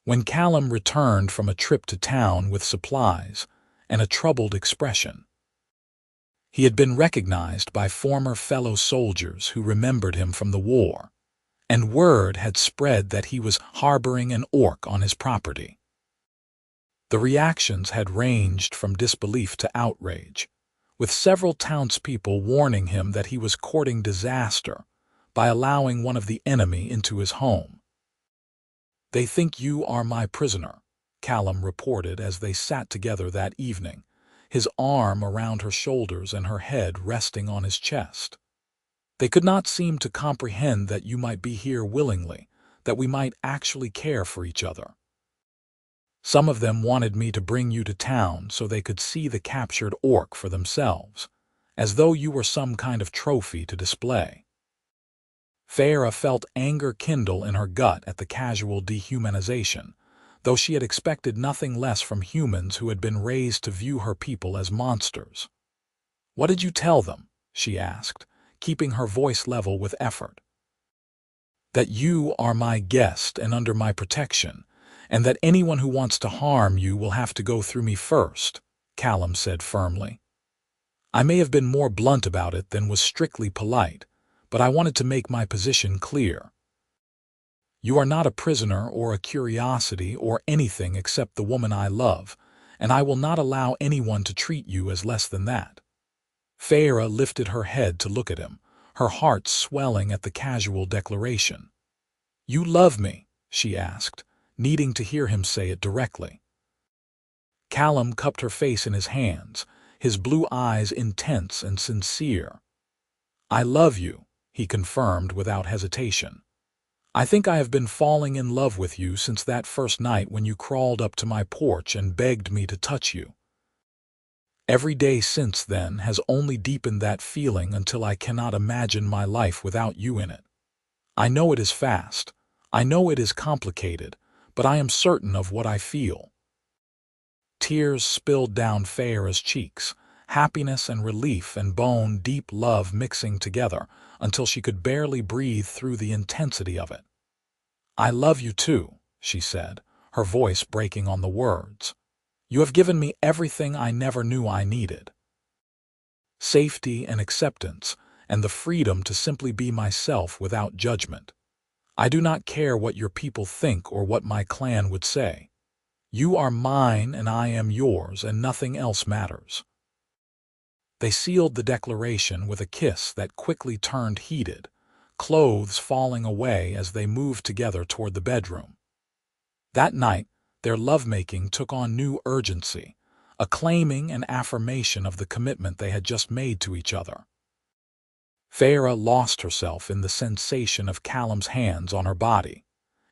when Callum returned from a trip to town with supplies and a troubled expression. He had been recognized by former fellow soldiers who remembered him from the war, and word had spread that he was harboring an orc on his property. The reactions had ranged from disbelief to outrage, with several townspeople warning him that he was courting disaster by allowing one of the enemy into his home. "They think you are my prisoner," Callum reported as they sat together that evening, his arm around her shoulders and her head resting on his chest. "They could not seem to comprehend that you might be here willingly, that we might actually care for each other. Some of them wanted me to bring you to town so they could see the captured orc for themselves, as though you were some kind of trophy to display." Feyra felt anger kindle in her gut at the casual dehumanization, though she had expected nothing less from humans who had been raised to view her people as monsters. "What did you tell them?" she asked, keeping her voice level with effort. "That you are my guest and under my protection, and that anyone who wants to harm you will have to go through me first," Callum said firmly. "I may have been more blunt about it than was strictly polite, but I wanted to make my position clear. You are not a prisoner or a curiosity or anything except the woman I love, and I will not allow anyone to treat you as less than that." Feyra lifted her head to look at him, her heart swelling at the casual declaration. "You love me?" she asked, needing to hear him say it directly. Callum cupped her face in his hands, his blue eyes intense and sincere. "I love you," he confirmed without hesitation. "I think I have been falling in love with you since that first night when you crawled up to my porch and begged me to touch you. Every day since then has only deepened that feeling until I cannot imagine my life without you in it. I know it is fast. I know it is complicated, but I am certain of what I feel." Tears spilled down Feyra's cheeks, happiness and relief and bone-deep love mixing together until she could barely breathe through the intensity of it. "I love you too," she said, her voice breaking on the words. "You have given me everything I never knew I needed. Safety and acceptance, and the freedom to simply be myself without judgment. I do not care what your people think or what my clan would say. You are mine and I am yours, and nothing else matters." They sealed the declaration with a kiss that quickly turned heated, clothes falling away as they moved together toward the bedroom. That night, their lovemaking took on new urgency, a claiming and affirmation of the commitment they had just made to each other. Feyra lost herself in the sensation of Callum's hands on her body,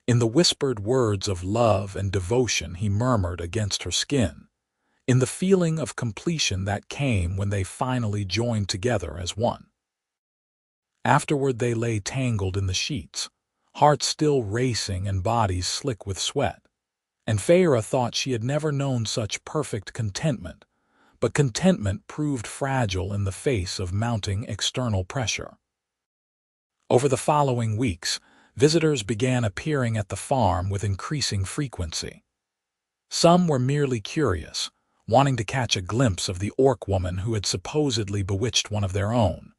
in the whispered words of love and devotion he murmured against her skin, in the feeling of completion that came when they finally joined together as one. Afterward they lay tangled in the sheets, hearts still racing and bodies slick with sweat. And Feyra thought she had never known such perfect contentment, but contentment proved fragile in the face of mounting external pressure. Over the following weeks, visitors began appearing at the farm with increasing frequency. Some were merely curious, wanting to catch a glimpse of the orc woman who had supposedly bewitched one of their own.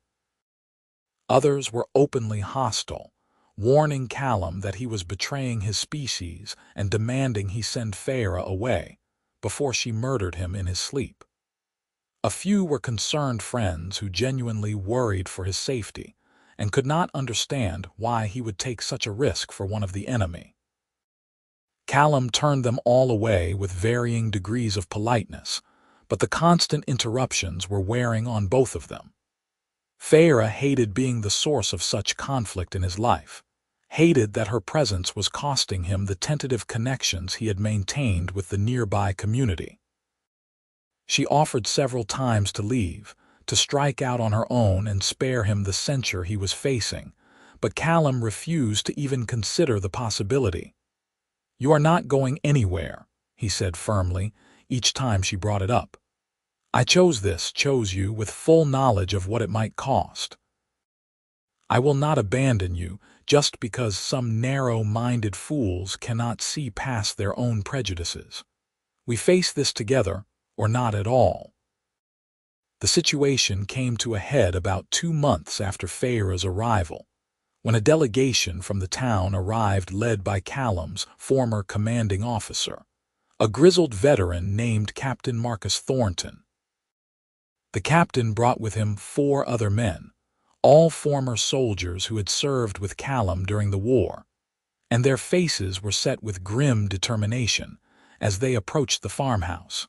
Others were openly hostile, warning Callum that he was betraying his species and demanding he send Feyra away before she murdered him in his sleep. A few were concerned friends who genuinely worried for his safety and could not understand why he would take such a risk for one of the enemy. Callum turned them all away with varying degrees of politeness, but the constant interruptions were wearing on both of them. Feyra hated being the source of such conflict in his life, hated that her presence was costing him the tentative connections he had maintained with the nearby community. She offered several times to leave, to strike out on her own and spare him the censure he was facing, but Callum refused to even consider the possibility. "You are not going anywhere," he said firmly, each time she brought it up. "I chose you with full knowledge of what it might cost. I will not abandon you just because some narrow-minded fools cannot see past their own prejudices. We face this together, or not at all." The situation came to a head about 2 months after Feyra's arrival, when a delegation from the town arrived led by Callum's former commanding officer, a grizzled veteran named Captain Marcus Thornton. The captain brought with him 4 other men, all former soldiers who had served with Callum during the war, and their faces were set with grim determination as they approached the farmhouse.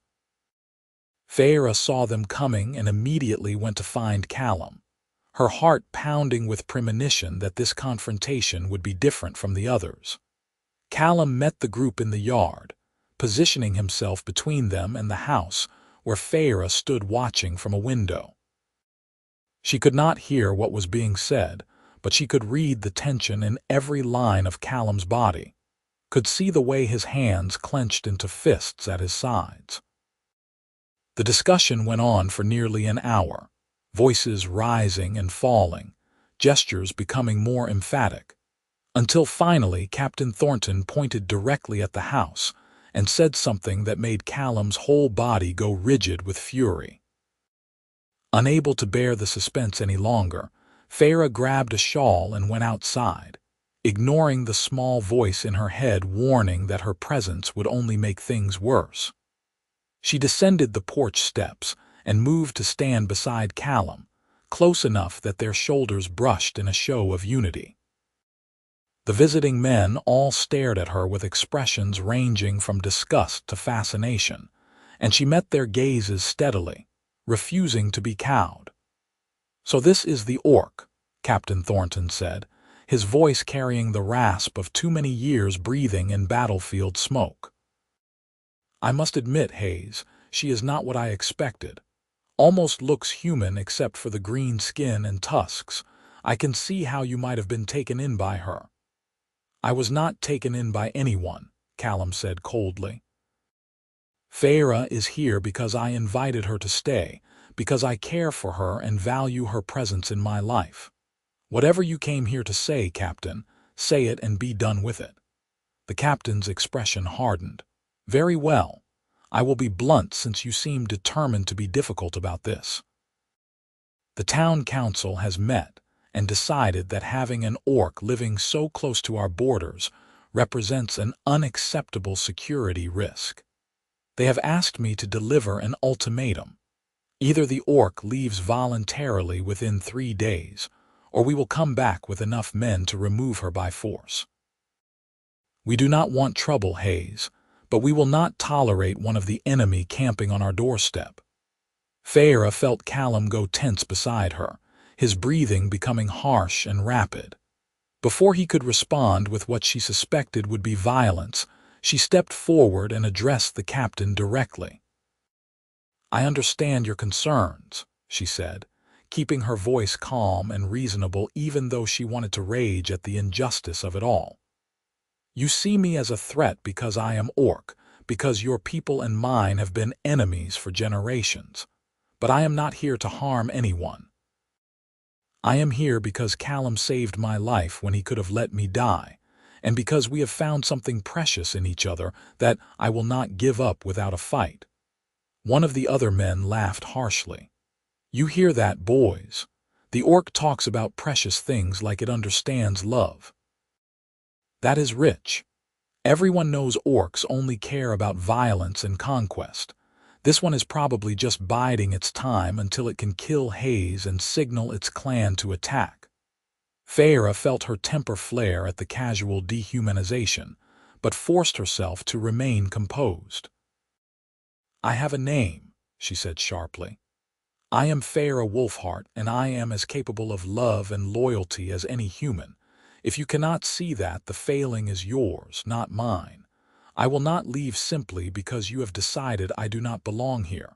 Feyra saw them coming and immediately went to find Callum, her heart pounding with premonition that this confrontation would be different from the others. Callum met the group in the yard, positioning himself between them and the house where Feyra stood watching from a window. She could not hear what was being said, but she could read the tension in every line of Callum's body, could see the way his hands clenched into fists at his sides. The discussion went on for nearly an hour, voices rising and falling, gestures becoming more emphatic, until finally Captain Thornton pointed directly at the house and said something that made Callum's whole body go rigid with fury. Unable to bear the suspense any longer, Feyra grabbed a shawl and went outside, ignoring the small voice in her head warning that her presence would only make things worse. She descended the porch steps and moved to stand beside Callum, close enough that their shoulders brushed in a show of unity. The visiting men all stared at her with expressions ranging from disgust to fascination, and she met their gazes steadily, refusing to be cowed. "So this is the orc," Captain Thornton said, his voice carrying the rasp of too many years breathing in battlefield smoke. "I must admit, Hayes, she is not what I expected. Almost looks human except for the green skin and tusks, I can see how you might have been taken in by her." "I was not taken in by anyone," Callum said coldly. "Feyra is here because I invited her to stay, because I care for her and value her presence in my life. Whatever you came here to say, Captain, say it and be done with it." The captain's expression hardened. "Very well. I will be blunt since you seem determined to be difficult about this. The town council has met and decided that having an orc living so close to our borders represents an unacceptable security risk. They have asked me to deliver an ultimatum. Either the orc leaves voluntarily within 3 days, or we will come back with enough men to remove her by force. We do not want trouble, Hayes, but we will not tolerate one of the enemy camping on our doorstep." Feyra felt Callum go tense beside her, his breathing becoming harsh and rapid. Before he could respond with what she suspected would be violence, she stepped forward and addressed the captain directly. "I understand your concerns," she said, keeping her voice calm and reasonable even though she wanted to rage at the injustice of it all. "You see me as a threat because I am orc, because your people and mine have been enemies for generations. But I am not here to harm anyone. I am here because Callum saved my life when he could have let me die, and because we have found something precious in each other that I will not give up without a fight." One of the other men laughed harshly. "You hear that, boys? The orc talks about precious things like it understands love. That is rich. Everyone knows orcs only care about violence and conquest. This one is probably just biding its time until it can kill Hayes and signal its clan to attack." Feyra felt her temper flare at the casual dehumanization, but forced herself to remain composed. "I have a name," she said sharply. "I am Feyra Wolfheart, and I am as capable of love and loyalty as any human. If you cannot see that, the failing is yours, not mine. I will not leave simply because you have decided I do not belong here."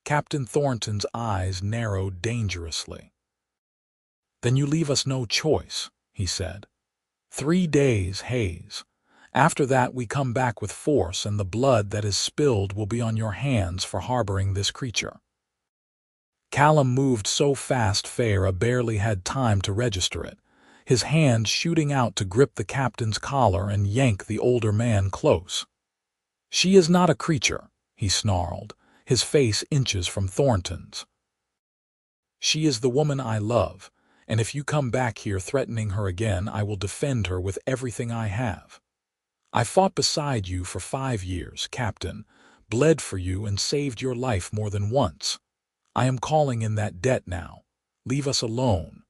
Captain Thornton's eyes narrowed dangerously. "Then you leave us no choice," he said. 3 days, Hayes. After that we come back with force, and the blood that is spilled will be on your hands for harboring this creature." Callum moved so fast Feyra barely had time to register it, his hand shooting out to grip the captain's collar and yank the older man close. "She is not a creature," he snarled, his face inches from Thornton's. "She is the woman I love, and if you come back here threatening her again, I will defend her with everything I have. I fought beside you for 5 years, Captain, bled for you and saved your life more than once. I am calling in that debt now. Leave us alone."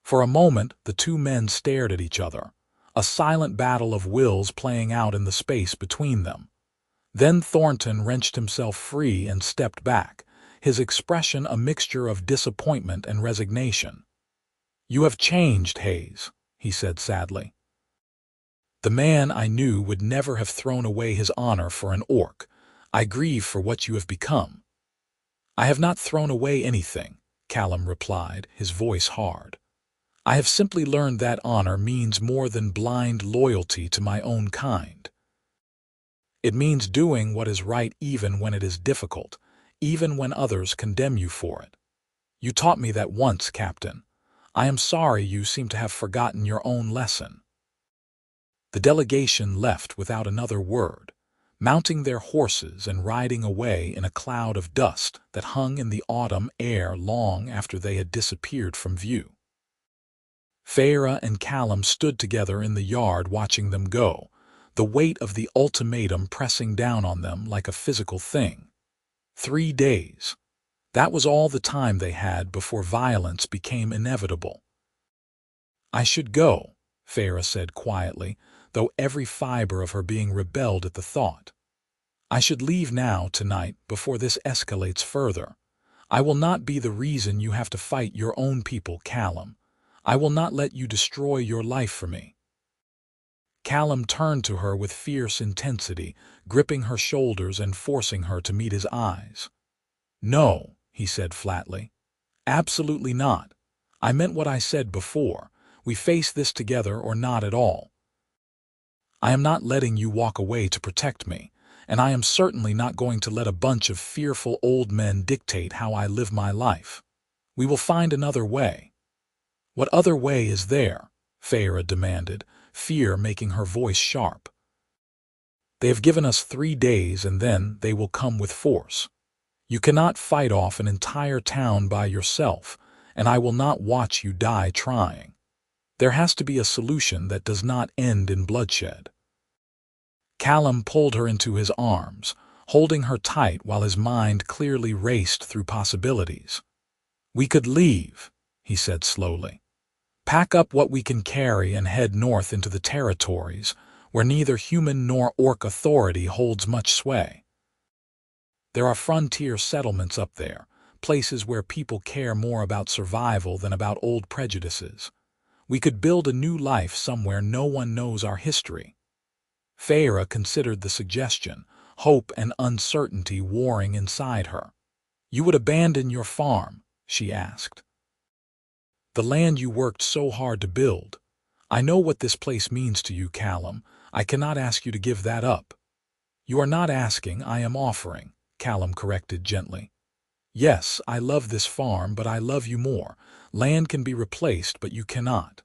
For a moment, the two men stared at each other, a silent battle of wills playing out in the space between them. Then Thornton wrenched himself free and stepped back, his expression a mixture of disappointment and resignation. "You have changed, Hayes," he said sadly. "The man I knew would never have thrown away his honor for an orc. I grieve for what you have become." "I have not thrown away anything," Callum replied, his voice hard. "I have simply learned that honor means more than blind loyalty to my own kind. It means doing what is right even when it is difficult, even when others condemn you for it. You taught me that once, Captain. I am sorry you seem to have forgotten your own lesson." The delegation left without another word, mounting their horses and riding away in a cloud of dust that hung in the autumn air long after they had disappeared from view. Feyra and Callum stood together in the yard watching them go, the weight of the ultimatum pressing down on them like a physical thing. 3 days. That was all the time they had before violence became inevitable. "I should go," Feyra said quietly, though every fiber of her being rebelled at the thought. "I should leave now, tonight, before this escalates further. I will not be the reason you have to fight your own people, Callum. I will not let you destroy your life for me." Callum turned to her with fierce intensity, gripping her shoulders and forcing her to meet his eyes. "No," he said flatly. "Absolutely not. I meant what I said before. We face this together or not at all. I am not letting you walk away to protect me, and I am certainly not going to let a bunch of fearful old men dictate how I live my life. We will find another way." "What other way is there?" Feyra demanded, fear making her voice sharp. "They have given us 3 days, and then they will come with force. You cannot fight off an entire town by yourself, and I will not watch you die trying. There has to be a solution that does not end in bloodshed." Callum pulled her into his arms, holding her tight while his mind clearly raced through possibilities. "We could leave," he said slowly. "Pack up what we can carry and head north into the territories, where neither human nor orc authority holds much sway. There are frontier settlements up there, places where people care more about survival than about old prejudices. We could build a new life somewhere no one knows our history." Feyra considered the suggestion, hope and uncertainty warring inside her. "You would abandon your farm?" she asked. "The land you worked so hard to build. I know what this place means to you, Callum. I cannot ask you to give that up." "You are not asking, I am offering," Callum corrected gently. "Yes, I love this farm, but I love you more. Land can be replaced, but you cannot.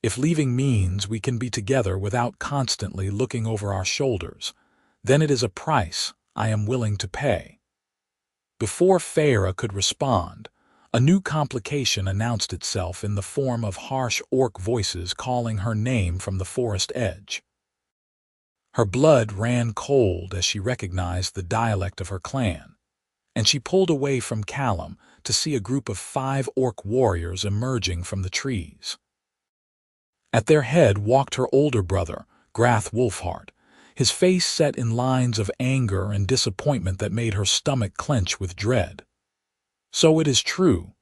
If leaving means we can be together without constantly looking over our shoulders, then it is a price I am willing to pay." Before Feyra could respond, a new complication announced itself in the form of harsh orc voices calling her name from the forest edge. Her blood ran cold as she recognized the dialect of her clan, and she pulled away from Callum to see a group of 5 orc warriors emerging from the trees. At their head walked her older brother, Grath Wolfheart, his face set in lines of anger and disappointment that made her stomach clench with dread. "So it is true,"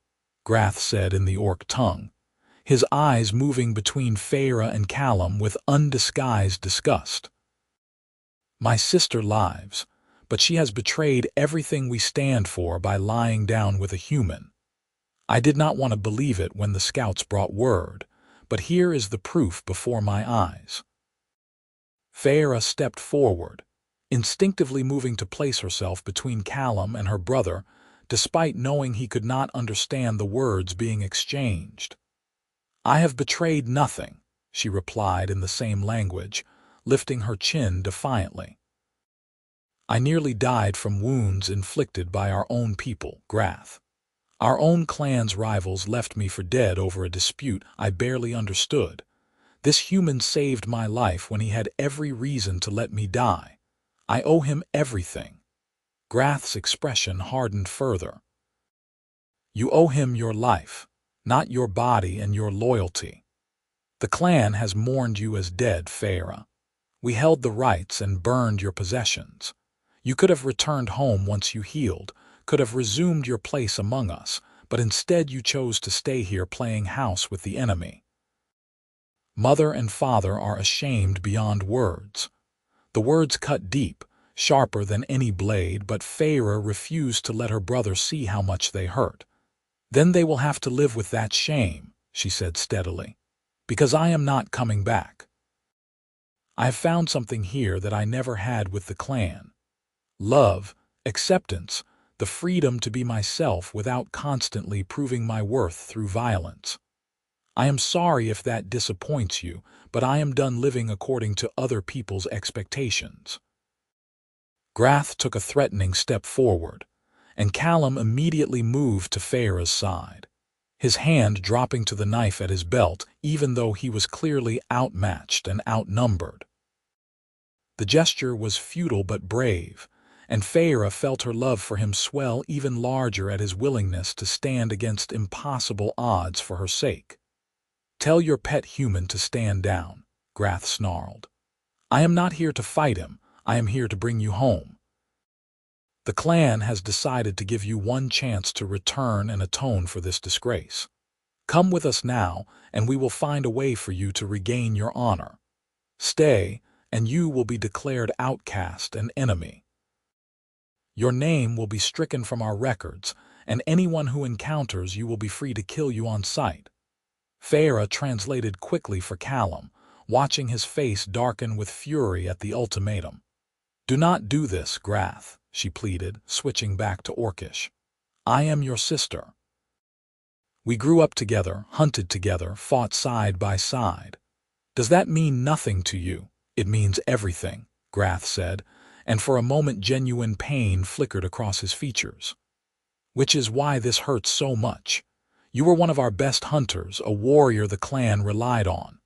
Grath said in the orc tongue, his eyes moving between Feyra and Callum with undisguised disgust. "My sister lives, but she has betrayed everything we stand for by lying down with a human. I did not want to believe it when the scouts brought word, but here is the proof before my eyes." Feyra stepped forward, instinctively moving to place herself between Callum and her brother, despite knowing he could not understand the words being exchanged. "I have betrayed nothing," she replied in the same language, lifting her chin defiantly. "I nearly died from wounds inflicted by our own people, Grath. Our own clan's rivals left me for dead over a dispute I barely understood. This human saved my life when he had every reason to let me die. I owe him everything." Grath's expression hardened further. "You owe him your life, not your body and your loyalty. The clan has mourned you as dead, Feyra. We held the rights and burned your possessions. You could have returned home once you healed, could have resumed your place among us, but instead you chose to stay here playing house with the enemy. Mother and father are ashamed beyond words." The words cut deep, sharper than any blade, but Feyra refused to let her brother see how much they hurt. "Then they will have to live with that shame," she said steadily, "because I am not coming back. I have found something here that I never had with the clan. Love, acceptance, the freedom to be myself without constantly proving my worth through violence. I am sorry if that disappoints you, but I am done living according to other people's expectations." Grath took a threatening step forward, and Callum immediately moved to Feyra's side, his hand dropping to the knife at his belt even though he was clearly outmatched and outnumbered. The gesture was futile but brave, and Feyra felt her love for him swell even larger at his willingness to stand against impossible odds for her sake. "Tell your pet human to stand down," Grath snarled. "I am not here to fight him, I am here to bring you home. The clan has decided to give you one chance to return and atone for this disgrace. Come with us now, and we will find a way for you to regain your honor. Stay, and you will be declared outcast and enemy. Your name will be stricken from our records, and anyone who encounters you will be free to kill you on sight." Feyra translated quickly for Callum, watching his face darken with fury at the ultimatum. "Do not do this, Grath," she pleaded, switching back to Orcish. "I am your sister. We grew up together, hunted together, fought side by side. Does that mean nothing to you?" "It means everything," Grath said, and for a moment genuine pain flickered across his features. "Which is why this hurts so much. You were one of our best hunters, a warrior the clan relied on.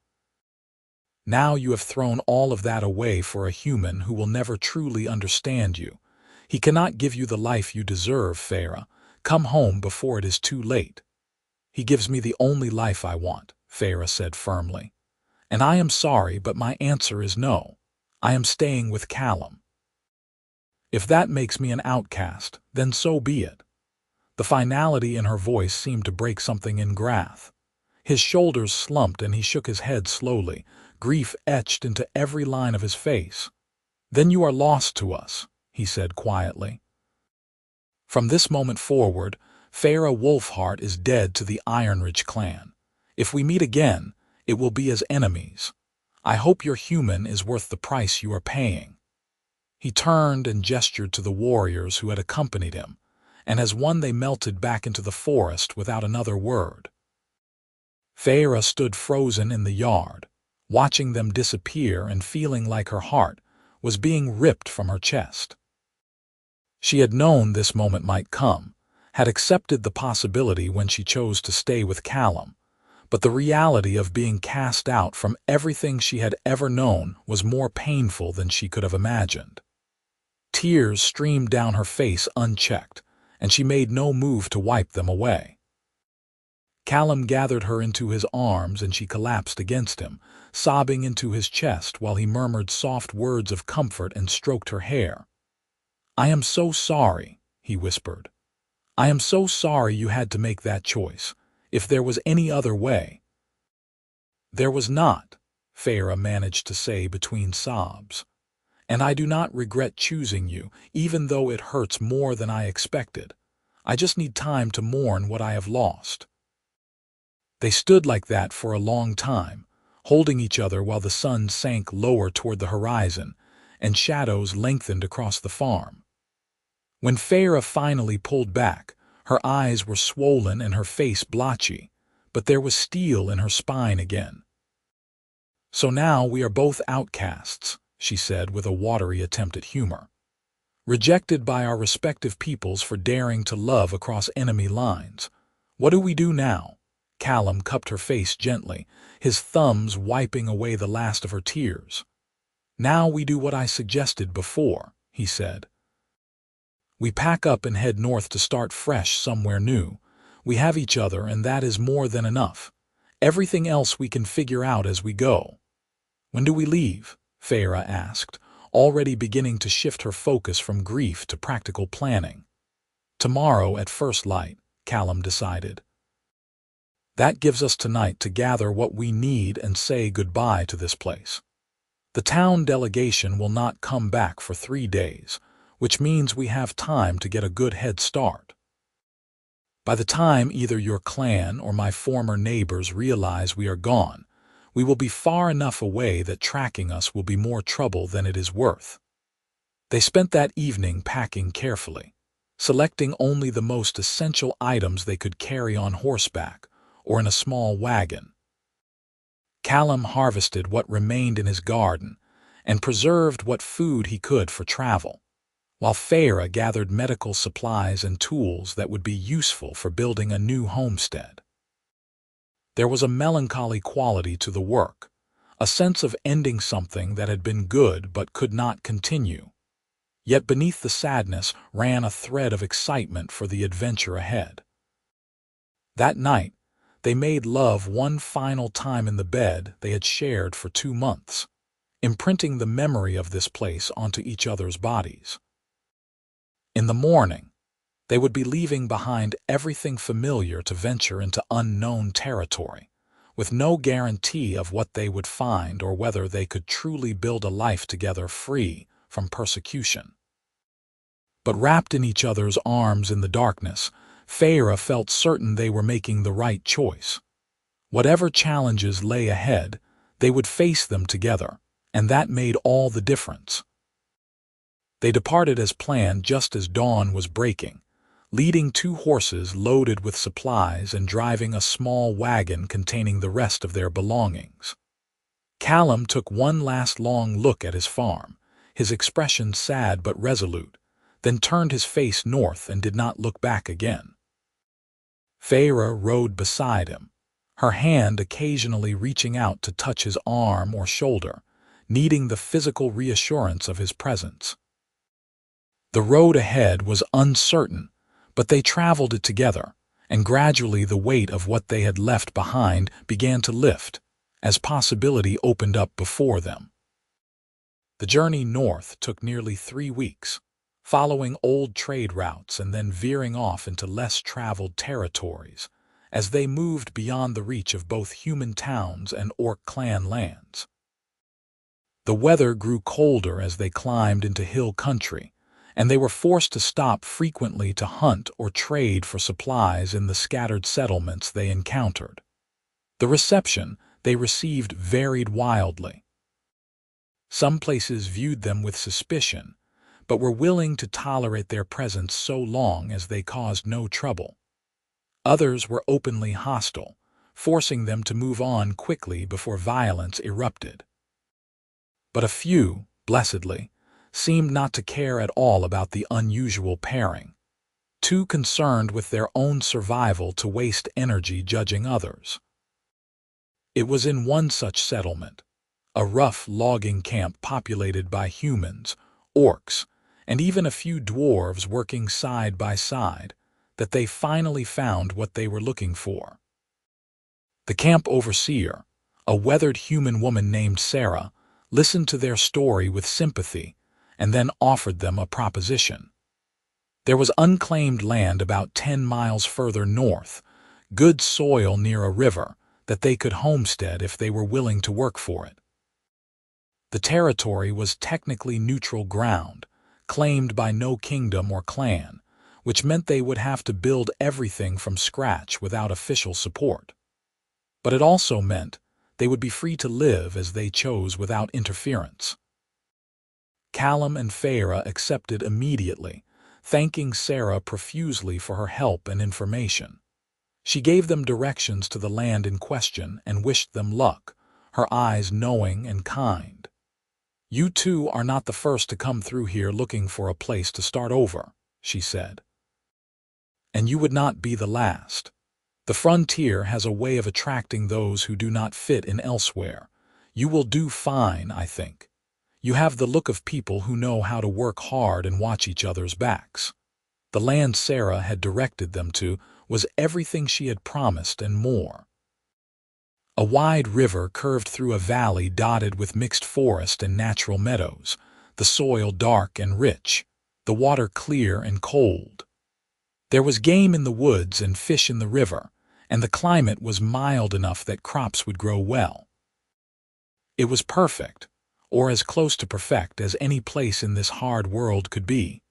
Now you have thrown all of that away for a human who will never truly understand you. He cannot give you the life you deserve, Feyra. Come home before it is too late." "He gives me the only life I want," Feyra said firmly. "And I am sorry, but my answer is no. I am staying with Callum. If that makes me an outcast, then so be it." The finality in her voice seemed to break something in Grath. His shoulders slumped and he shook his head slowly, grief etched into every line of his face. "Then you are lost to us," he said quietly. "From this moment forward, Feyra Wolfheart is dead to the Ironridge clan. If we meet again, it will be as enemies. I hope your human is worth the price you are paying." He turned and gestured to the warriors who had accompanied him, and as one they melted back into the forest without another word. Feyra stood frozen in the yard, watching them disappear and feeling like her heart was being ripped from her chest. She had known this moment might come, had accepted the possibility when she chose to stay with Callum, but the reality of being cast out from everything she had ever known was more painful than she could have imagined. Tears streamed down her face unchecked, and she made no move to wipe them away. Callum gathered her into his arms and she collapsed against him, sobbing into his chest while he murmured soft words of comfort and stroked her hair. "I am so sorry," he whispered. "I am so sorry you had to make that choice. If there was any other way—" "There was not," Feyra managed to say between sobs. "And I do not regret choosing you, even though it hurts more than I expected. I just need time to mourn what I have lost." They stood like that for a long time, holding each other while the sun sank lower toward the horizon and shadows lengthened across the farm. When Feyra finally pulled back, her eyes were swollen and her face blotchy, but there was steel in her spine again. "So now we are both outcasts," she said with a watery attempt at humor. "Rejected by our respective peoples for daring to love across enemy lines. What do we do now?" Callum cupped her face gently, his thumbs wiping away the last of her tears. "Now we do what I suggested before," he said. "We pack up and head north to start fresh somewhere new. We have each other, and that is more than enough. Everything else we can figure out as we go." "When do we leave?" Feyra asked, already beginning to shift her focus from grief to practical planning. "Tomorrow at first light," Callum decided. "That gives us tonight to gather what we need and say goodbye to this place. The town delegation will not come back for 3 days, which means we have time to get a good head start. By the time either your clan or my former neighbors realize we are gone, we will be far enough away that tracking us will be more trouble than it is worth." They spent that evening packing carefully, selecting only the most essential items they could carry on horseback or in a small wagon. Callum harvested what remained in his garden and preserved what food he could for travel, while Feyra gathered medical supplies and tools that would be useful for building a new homestead. There was a melancholy quality to the work, a sense of ending something that had been good but could not continue. Yet beneath the sadness ran a thread of excitement for the adventure ahead. That night, they made love one final time in the bed they had shared for 2 months, imprinting the memory of this place onto each other's bodies. In the morning, they would be leaving behind everything familiar to venture into unknown territory, with no guarantee of what they would find or whether they could truly build a life together free from persecution. But wrapped in each other's arms in the darkness, Feyra felt certain they were making the right choice. Whatever challenges lay ahead, they would face them together, and that made all the difference. They departed as planned just as dawn was breaking, leading 2 horses loaded with supplies and driving a small wagon containing the rest of their belongings. Callum took one last long look at his farm, his expression sad but resolute, then turned his face north and did not look back again. Feyra rode beside him, her hand occasionally reaching out to touch his arm or shoulder, needing the physical reassurance of his presence. The road ahead was uncertain, but they traveled it together, and gradually the weight of what they had left behind began to lift, as possibility opened up before them. The journey north took nearly 3 weeks, following old trade routes and then veering off into less traveled territories, as they moved beyond the reach of both human towns and orc clan lands. The weather grew colder as they climbed into hill country, and they were forced to stop frequently to hunt or trade for supplies in the scattered settlements they encountered. The reception they received varied wildly. Some places viewed them with suspicion, but were willing to tolerate their presence so long as they caused no trouble. Others were openly hostile, forcing them to move on quickly before violence erupted. But a few, blessedly, seemed not to care at all about the unusual pairing, too concerned with their own survival to waste energy judging others. It was in one such settlement, a rough logging camp populated by humans, orcs, and even a few dwarves working side by side, that they finally found what they were looking for. The camp overseer, a weathered human woman named Sarah, listened to their story with sympathy and then offered them a proposition. There was unclaimed land about 10 miles further north, good soil near a river that they could homestead if they were willing to work for it. The territory was technically neutral ground, claimed by no kingdom or clan, which meant they would have to build everything from scratch without official support. But it also meant they would be free to live as they chose without interference. Callum and Feyra accepted immediately, thanking Sarah profusely for her help and information. She gave them directions to the land in question and wished them luck, her eyes knowing and kind. "You two are not the first to come through here looking for a place to start over," she said. "And you would not be the last. The frontier has a way of attracting those who do not fit in elsewhere. You will do fine, I think. You have the look of people who know how to work hard and watch each other's backs." The land Sarah had directed them to was everything she had promised and more. A wide river curved through a valley dotted with mixed forest and natural meadows, the soil dark and rich, the water clear and cold. There was game in the woods and fish in the river, and the climate was mild enough that crops would grow well. It was perfect, or as close to perfect as any place in this hard world could be.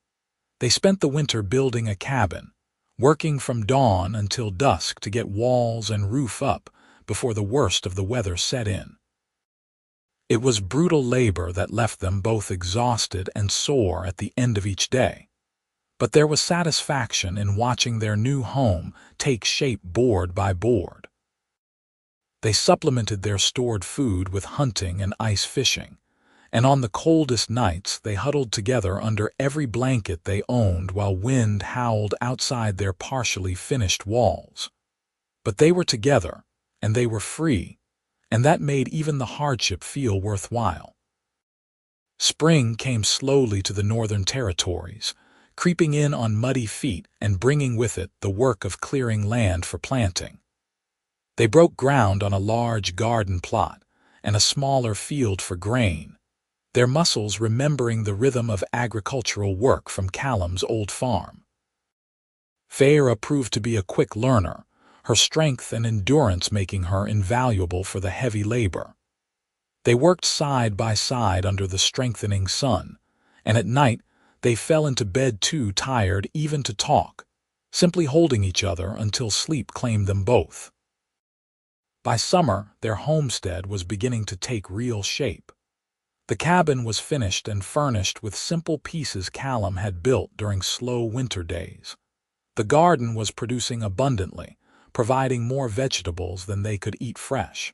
They spent the winter building a cabin, working from dawn until dusk to get walls and roof up before the worst of the weather set in. It was brutal labor that left them both exhausted and sore at the end of each day. But there was satisfaction in watching their new home take shape board by board. They supplemented their stored food with hunting and ice fishing, and on the coldest nights they huddled together under every blanket they owned while wind howled outside their partially finished walls. But they were together, and they were free, and that made even the hardship feel worthwhile. Spring came slowly to the northern territories, creeping in on muddy feet and bringing with it the work of clearing land for planting. They broke ground on a large garden plot and a smaller field for grain, their muscles remembering the rhythm of agricultural work from Callum's old farm. Feyra proved to be a quick learner, her strength and endurance making her invaluable for the heavy labor. They worked side by side under the strengthening sun, and at night they fell into bed too tired even to talk, simply holding each other until sleep claimed them both. By summer, their homestead was beginning to take real shape. The cabin was finished and furnished with simple pieces Callum had built during slow winter days. The garden was producing abundantly, providing more vegetables than they could eat fresh.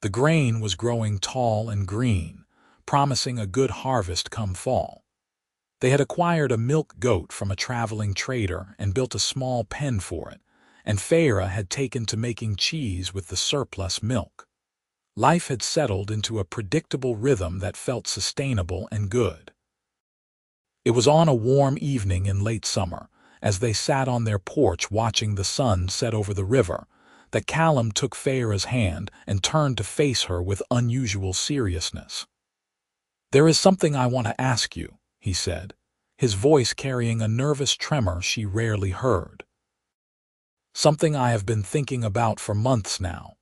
The grain was growing tall and green, promising a good harvest come fall. They had acquired a milk goat from a traveling trader and built a small pen for it, and Feyra had taken to making cheese with the surplus milk. Life had settled into a predictable rhythm that felt sustainable and good. It was on a warm evening in late summer, as they sat on their porch watching the sun set over the river, that Callum took Feyra's hand and turned to face her with unusual seriousness. "There is something I want to ask you," he said, his voice carrying a nervous tremor she rarely heard. "Something I have been thinking about for months now."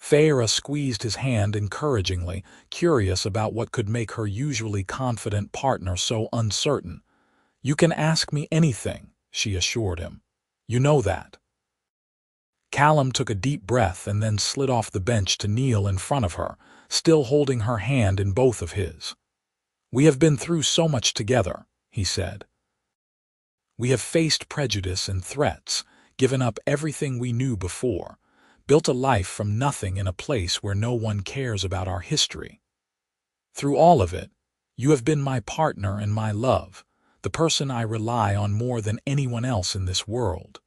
Feyra squeezed his hand encouragingly, curious about what could make her usually confident partner so uncertain. "You can ask me anything," she assured him. "You know that." Callum took a deep breath and then slid off the bench to kneel in front of her, still holding her hand in both of his. "We have been through so much together," he said. "We have faced prejudice and threats, given up everything we knew before, built a life from nothing in a place where no one cares about our history. Through all of it, you have been my partner and my love, the person I rely on more than anyone else in this world.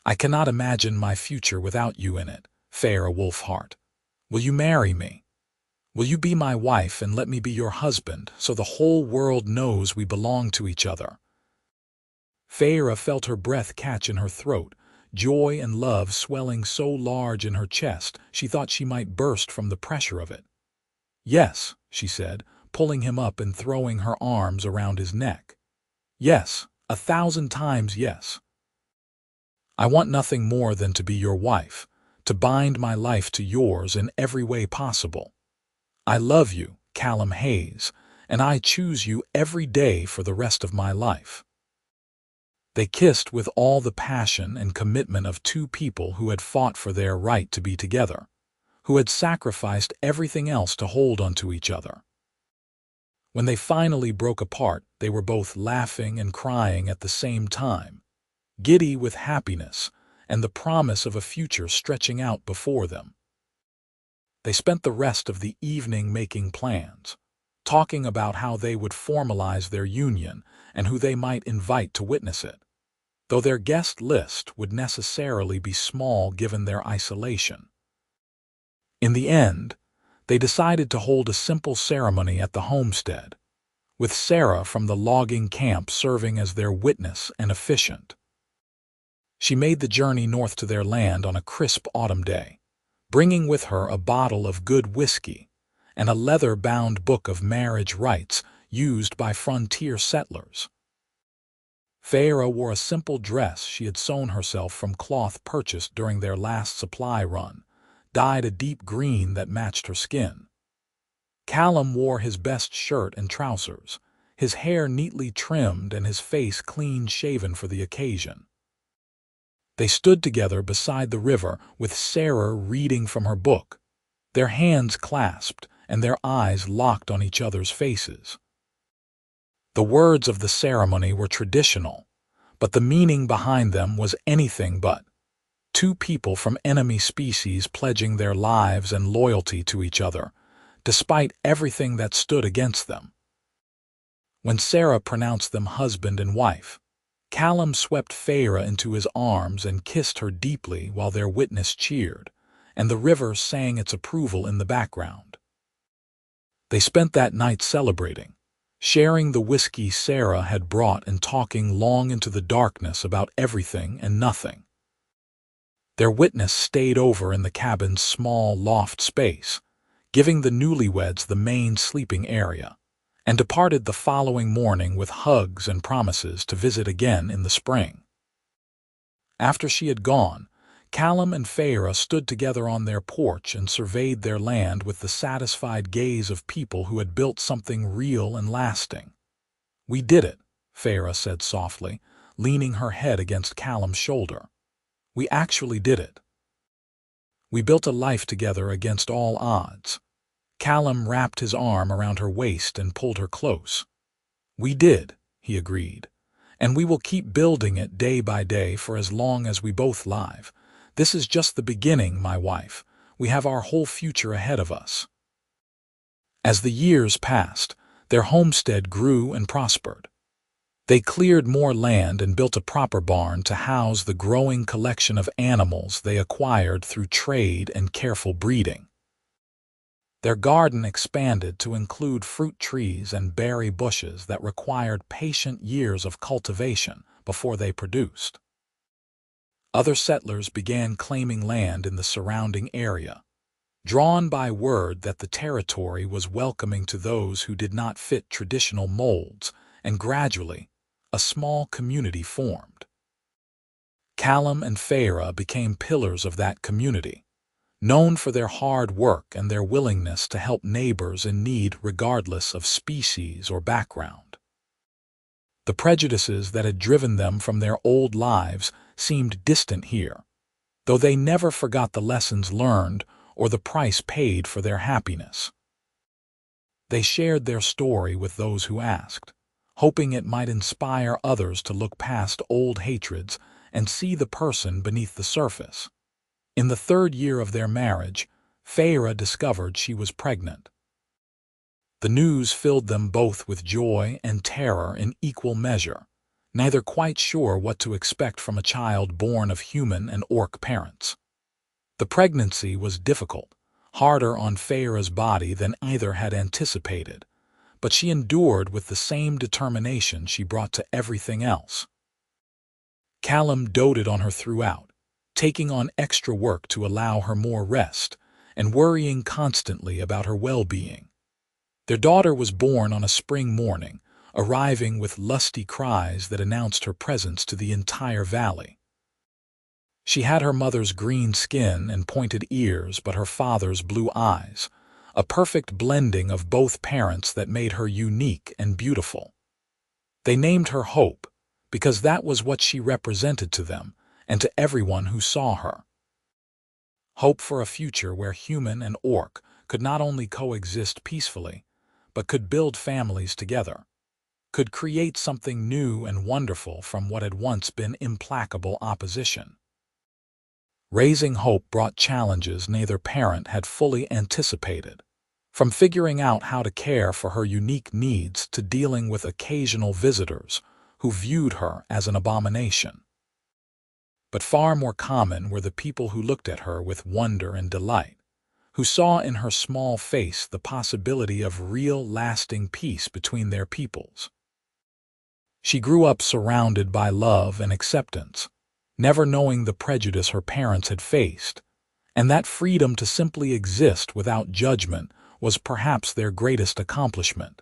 I cannot imagine my future without you in it, Feyra Wolfheart. Will you marry me? Will you be my wife and let me be your husband so the whole world knows we belong to each other?" Feyra felt her breath catch in her throat, joy and love swelling so large in her chest she thought she might burst from the pressure of it. "Yes," she said, pulling him up and throwing her arms around his neck. "Yes, 1,000 times yes. I want nothing more than to be your wife, to bind my life to yours in every way possible. I love you, Callum Hayes, and I choose you every day for the rest of my life." They kissed with all the passion and commitment of two people who had fought for their right to be together, who had sacrificed everything else to hold onto each other. When they finally broke apart, they were both laughing and crying at the same time, giddy with happiness and the promise of a future stretching out before them. They spent the rest of the evening making plans, talking about how they would formalize their union and who they might invite to witness it, though their guest list would necessarily be small given their isolation. In the end, they decided to hold a simple ceremony at the homestead, with Sarah from the logging camp serving as their witness and officiant. She made the journey north to their land on a crisp autumn day, bringing with her a bottle of good whiskey and a leather-bound book of marriage rites used by frontier settlers. Feyra wore a simple dress she had sewn herself from cloth purchased during their last supply run, dyed a deep green that matched her skin. Callum wore his best shirt and trousers, his hair neatly trimmed and his face clean-shaven for the occasion. They stood together beside the river with Sarah reading from her book, their hands clasped and their eyes locked on each other's faces. The words of the ceremony were traditional, but the meaning behind them was anything but. Two people from enemy species pledging their lives and loyalty to each other, despite everything that stood against them. When Sarah pronounced them husband and wife, Callum swept Feyra into his arms and kissed her deeply while their witness cheered, and the river sang its approval in the background. They spent that night celebrating, sharing the whiskey Sarah had brought and talking long into the darkness about everything and nothing. Their witness stayed over in the cabin's small loft space, giving the newlyweds the main sleeping area, and departed the following morning with hugs and promises to visit again in the spring. After she had gone, Callum and Feyra stood together on their porch and surveyed their land with the satisfied gaze of people who had built something real and lasting. "We did it," Feyra said softly, leaning her head against Callum's shoulder. "We actually did it. We built a life together against all odds." Callum wrapped his arm around her waist and pulled her close. "We did," he agreed, "and we will keep building it day by day for as long as we both live. This is just the beginning, my wife. We have our whole future ahead of us." As the years passed, their homestead grew and prospered. They cleared more land and built a proper barn to house the growing collection of animals they acquired through trade and careful breeding. Their garden expanded to include fruit trees and berry bushes that required patient years of cultivation before they produced. Other settlers began claiming land in the surrounding area, drawn by word that the territory was welcoming to those who did not fit traditional molds, and gradually, a small community formed. Callum and Feyra became pillars of that community, known for their hard work and their willingness to help neighbors in need regardless of species or background. The prejudices that had driven them from their old lives seemed distant here, though they never forgot the lessons learned or the price paid for their happiness. They shared their story with those who asked, hoping it might inspire others to look past old hatreds and see the person beneath the surface. In the 3rd year of their marriage, Feyra discovered she was pregnant. The news filled them both with joy and terror in equal measure, neither quite sure what to expect from a child born of human and orc parents. The pregnancy was difficult, harder on Feyra's body than either had anticipated, but she endured with the same determination she brought to everything else. Callum doted on her throughout, taking on extra work to allow her more rest, and worrying constantly about her well-being. Their daughter was born on a spring morning, arriving with lusty cries that announced her presence to the entire valley. She had her mother's green skin and pointed ears but her father's blue eyes, a perfect blending of both parents that made her unique and beautiful. They named her Hope, because that was what she represented to them and to everyone who saw her. Hope for a future where human and orc could not only coexist peacefully, but could build families together, could create something new and wonderful from what had once been implacable opposition. Raising Hope brought challenges neither parent had fully anticipated, from figuring out how to care for her unique needs to dealing with occasional visitors who viewed her as an abomination. But far more common were the people who looked at her with wonder and delight, who saw in her small face the possibility of real, lasting peace between their peoples. She grew up surrounded by love and acceptance, never knowing the prejudice her parents had faced, and that freedom to simply exist without judgment was perhaps their greatest accomplishment.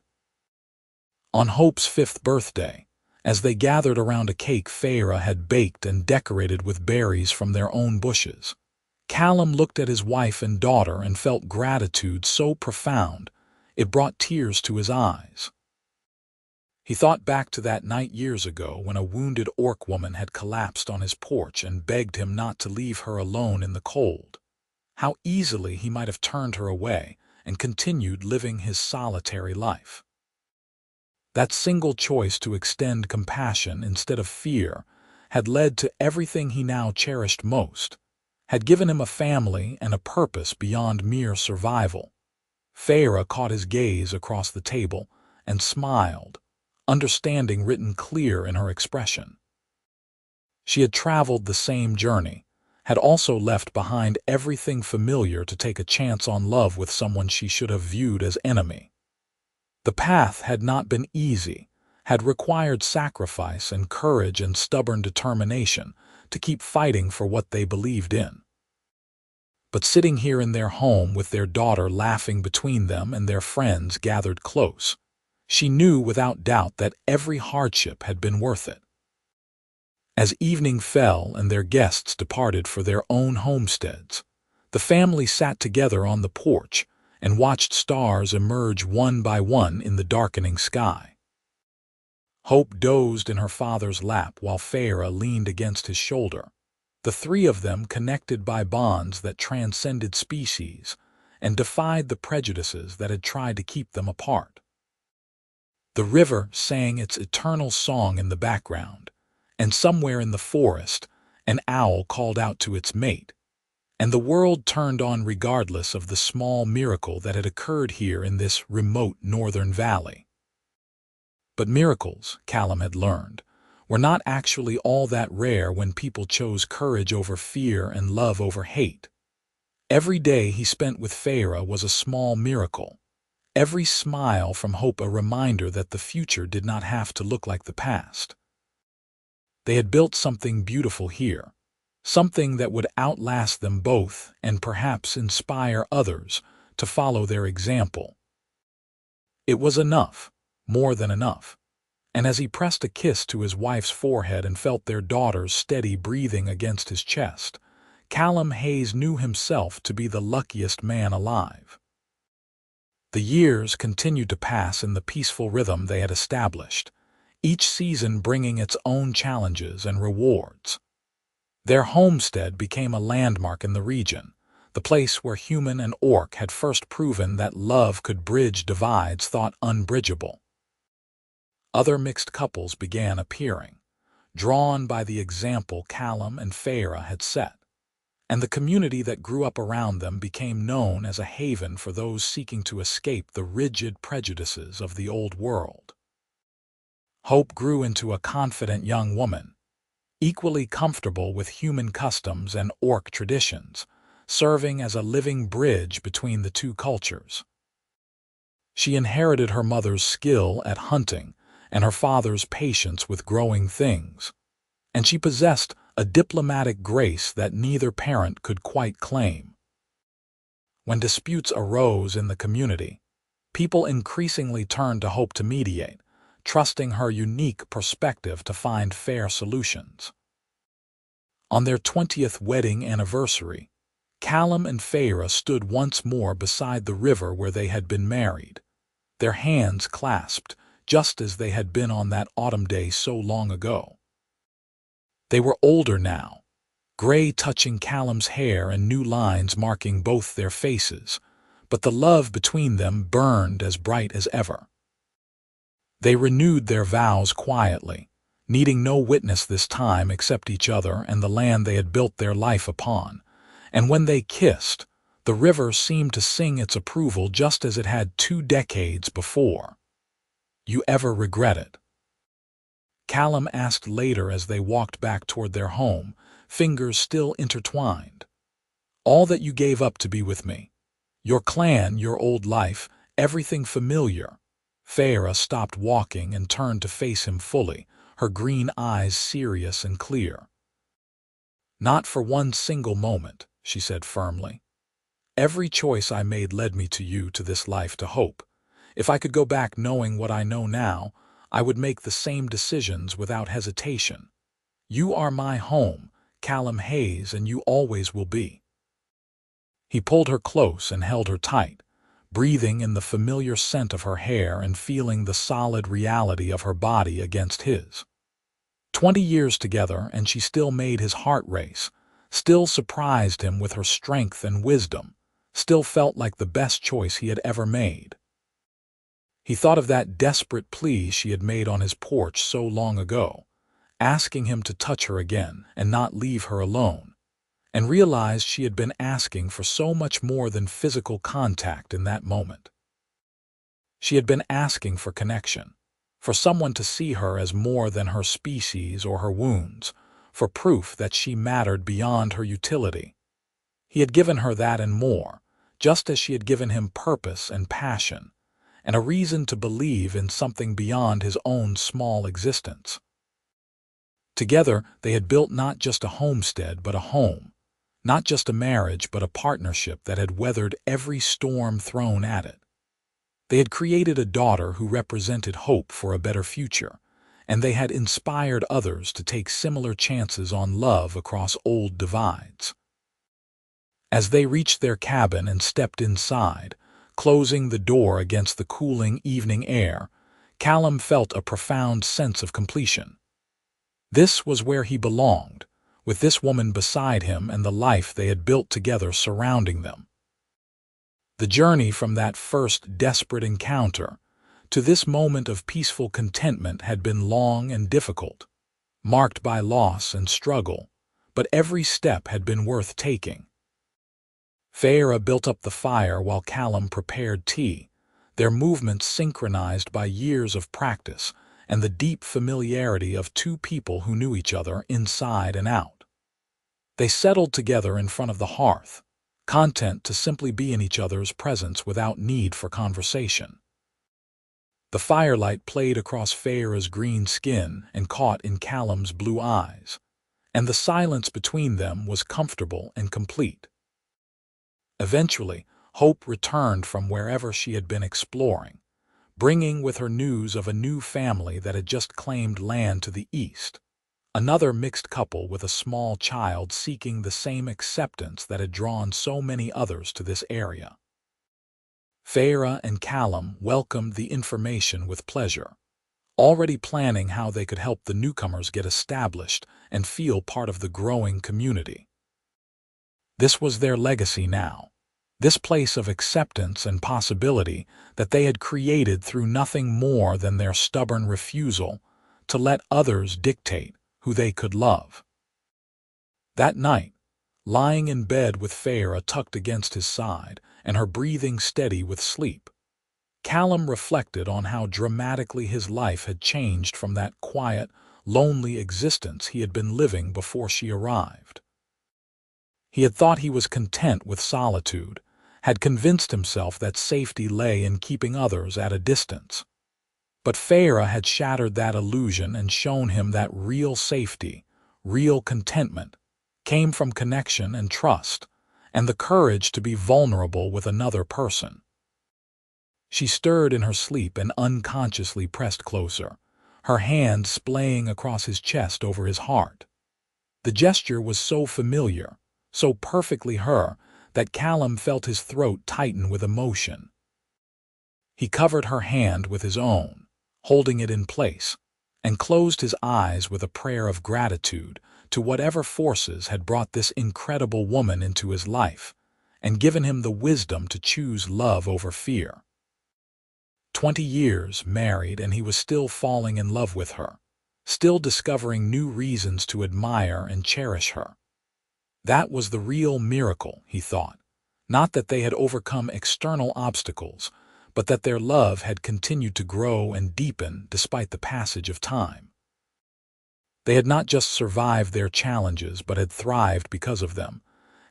On Hope's 5th birthday, as they gathered around a cake Feyra had baked and decorated with berries from their own bushes, Callum looked at his wife and daughter and felt gratitude so profound it brought tears to his eyes. He thought back to that night years ago when a wounded orc woman had collapsed on his porch and begged him not to leave her alone in the cold. How easily he might have turned her away and continued living his solitary life. That single choice to extend compassion instead of fear had led to everything he now cherished most, had given him a family and a purpose beyond mere survival. Feyra caught his gaze across the table and smiled, understanding written clear in her expression. She had traveled the same journey, had also left behind everything familiar to take a chance on love with someone she should have viewed as enemy. The path had not been easy, had required sacrifice and courage and stubborn determination to keep fighting for what they believed in. But sitting here in their home with their daughter laughing between them and their friends gathered close, she knew without doubt that every hardship had been worth it. As evening fell and their guests departed for their own homesteads, the family sat together on the porch and watched stars emerge one by one in the darkening sky. Hope dozed in her father's lap while Feyra leaned against his shoulder. The three of them connected by bonds that transcended species and defied the prejudices that had tried to keep them apart. The river sang its eternal song in the background, and somewhere in the forest, an owl called out to its mate, and the world turned on regardless of the small miracle that had occurred here in this remote northern valley. But miracles, Callum had learned, were not actually all that rare when people chose courage over fear and love over hate. Every day he spent with Feyra was a small miracle. Every smile from Hope a reminder that the future did not have to look like the past. They had built something beautiful here, something that would outlast them both and perhaps inspire others to follow their example. It was enough, more than enough. And as he pressed a kiss to his wife's forehead and felt their daughter's steady breathing against his chest, Callum Hayes knew himself to be the luckiest man alive. The years continued to pass in the peaceful rhythm they had established, each season bringing its own challenges and rewards. Their homestead became a landmark in the region, the place where human and orc had first proven that love could bridge divides thought unbridgeable. Other mixed couples began appearing, drawn by the example Callum and Feyra had set, and the community that grew up around them became known as a haven for those seeking to escape the rigid prejudices of the old world. Hope grew into a confident young woman, equally comfortable with human customs and orc traditions, serving as a living bridge between the two cultures. She inherited her mother's skill at hunting and her father's patience with growing things, and she possessed a diplomatic grace that neither parent could quite claim. When disputes arose in the community, people increasingly turned to Hope to mediate, trusting her unique perspective to find fair solutions. On their 20th wedding anniversary, Callum and Feyra stood once more beside the river where they had been married, their hands clasped, just as they had been on that autumn day so long ago. They were older now, gray touching Callum's hair and new lines marking both their faces, but the love between them burned as bright as ever. They renewed their vows quietly, needing no witness this time except each other and the land they had built their life upon, and when they kissed, the river seemed to sing its approval just as it had 2 decades before. "You ever regret it?" Callum asked later as they walked back toward their home, fingers still intertwined. "All that you gave up to be with me. Your clan, your old life, everything familiar." Feyra stopped walking and turned to face him fully, her green eyes serious and clear. "Not for one single moment," she said firmly. "Every choice I made led me to you, to this life, to Hope. If I could go back knowing what I know now, I would make the same decisions without hesitation. You are my home, Callum Hayes, and you always will be." He pulled her close and held her tight, breathing in the familiar scent of her hair and feeling the solid reality of her body against his. 20 years together, and she still made his heart race, still surprised him with her strength and wisdom, still felt like the best choice he had ever made. He thought of that desperate plea she had made on his porch so long ago, asking him to touch her again and not leave her alone, and realized she had been asking for so much more than physical contact in that moment. She had been asking for connection, for someone to see her as more than her species or her wounds, for proof that she mattered beyond her utility. He had given her that and more, just as she had given him purpose and passion, and a reason to believe in something beyond his own small existence. Together, they had built not just a homestead but a home, not just a marriage but a partnership that had weathered every storm thrown at it. They had created a daughter who represented hope for a better future, and they had inspired others to take similar chances on love across old divides. As they reached their cabin and stepped inside, closing the door against the cooling evening air, Callum felt a profound sense of completion. This was where he belonged, with this woman beside him and the life they had built together surrounding them. The journey from that first desperate encounter to this moment of peaceful contentment had been long and difficult, marked by loss and struggle, but every step had been worth taking. Feyra built up the fire while Callum prepared tea, their movements synchronized by years of practice and the deep familiarity of two people who knew each other inside and out. They settled together in front of the hearth, content to simply be in each other's presence without need for conversation. The firelight played across Feyra's green skin and caught in Callum's blue eyes, and the silence between them was comfortable and complete. Eventually, Hope returned from wherever she had been exploring, bringing with her news of a new family that had just claimed land to the east, another mixed couple with a small child seeking the same acceptance that had drawn so many others to this area. Feyra and Callum welcomed the information with pleasure, already planning how they could help the newcomers get established and feel part of the growing community. This was their legacy now, this place of acceptance and possibility that they had created through nothing more than their stubborn refusal to let others dictate who they could love. That night, lying in bed with Feyra tucked against his side and her breathing steady with sleep, Callum reflected on how dramatically his life had changed from that quiet, lonely existence he had been living before she arrived. He had thought he was content with solitude, had convinced himself that safety lay in keeping others at a distance. But Feyra had shattered that illusion and shown him that real safety, real contentment, came from connection and trust, and the courage to be vulnerable with another person. She stirred in her sleep and unconsciously pressed closer, her hand splaying across his chest over his heart. The gesture was so familiar, so perfectly her, that Callum felt his throat tighten with emotion. He covered her hand with his own, holding it in place, and closed his eyes with a prayer of gratitude to whatever forces had brought this incredible woman into his life and given him the wisdom to choose love over fear. 20 years married, and he was still falling in love with her, still discovering new reasons to admire and cherish her. That was the real miracle, he thought, not that they had overcome external obstacles, but that their love had continued to grow and deepen despite the passage of time. They had not just survived their challenges, but had thrived because of them,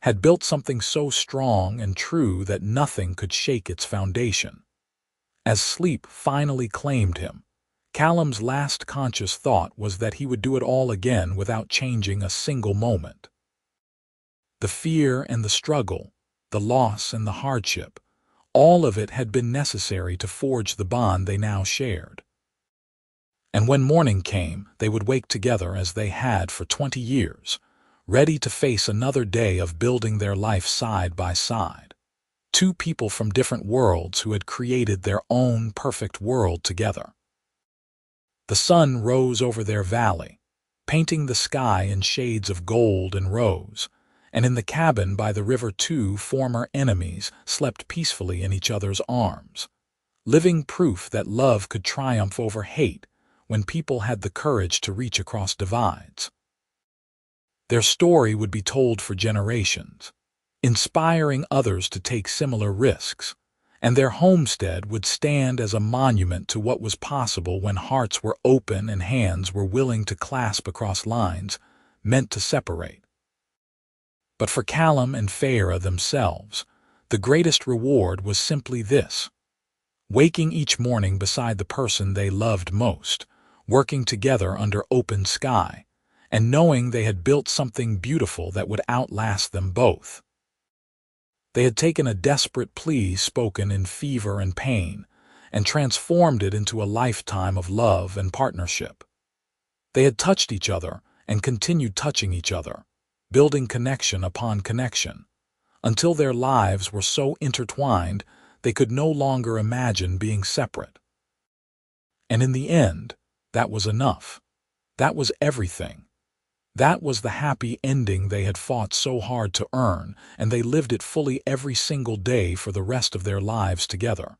had built something so strong and true that nothing could shake its foundation. As sleep finally claimed him, Callum's last conscious thought was that he would do it all again without changing a single moment. The fear and the struggle, the loss and the hardship, all of it had been necessary to forge the bond they now shared. And when morning came, they would wake together as they had for 20 years, ready to face another day of building their life side by side. Two people from different worlds who had created their own perfect world together. The sun rose over their valley, painting the sky in shades of gold and rose, and in the cabin by the river two former enemies slept peacefully in each other's arms, living proof that love could triumph over hate when people had the courage to reach across divides. Their story would be told for generations, inspiring others to take similar risks, and their homestead would stand as a monument to what was possible when hearts were open and hands were willing to clasp across lines meant to separate. But for Callum and Feyra themselves, the greatest reward was simply this: waking each morning beside the person they loved most, working together under open sky, and knowing they had built something beautiful that would outlast them both. They had taken a desperate plea spoken in fever and pain and transformed it into a lifetime of love and partnership. They had touched each other and continued touching each other, building connection upon connection, until their lives were so intertwined they could no longer imagine being separate. And in the end, that was enough. That was everything. That was the happy ending they had fought so hard to earn, and they lived it fully every single day for the rest of their lives together.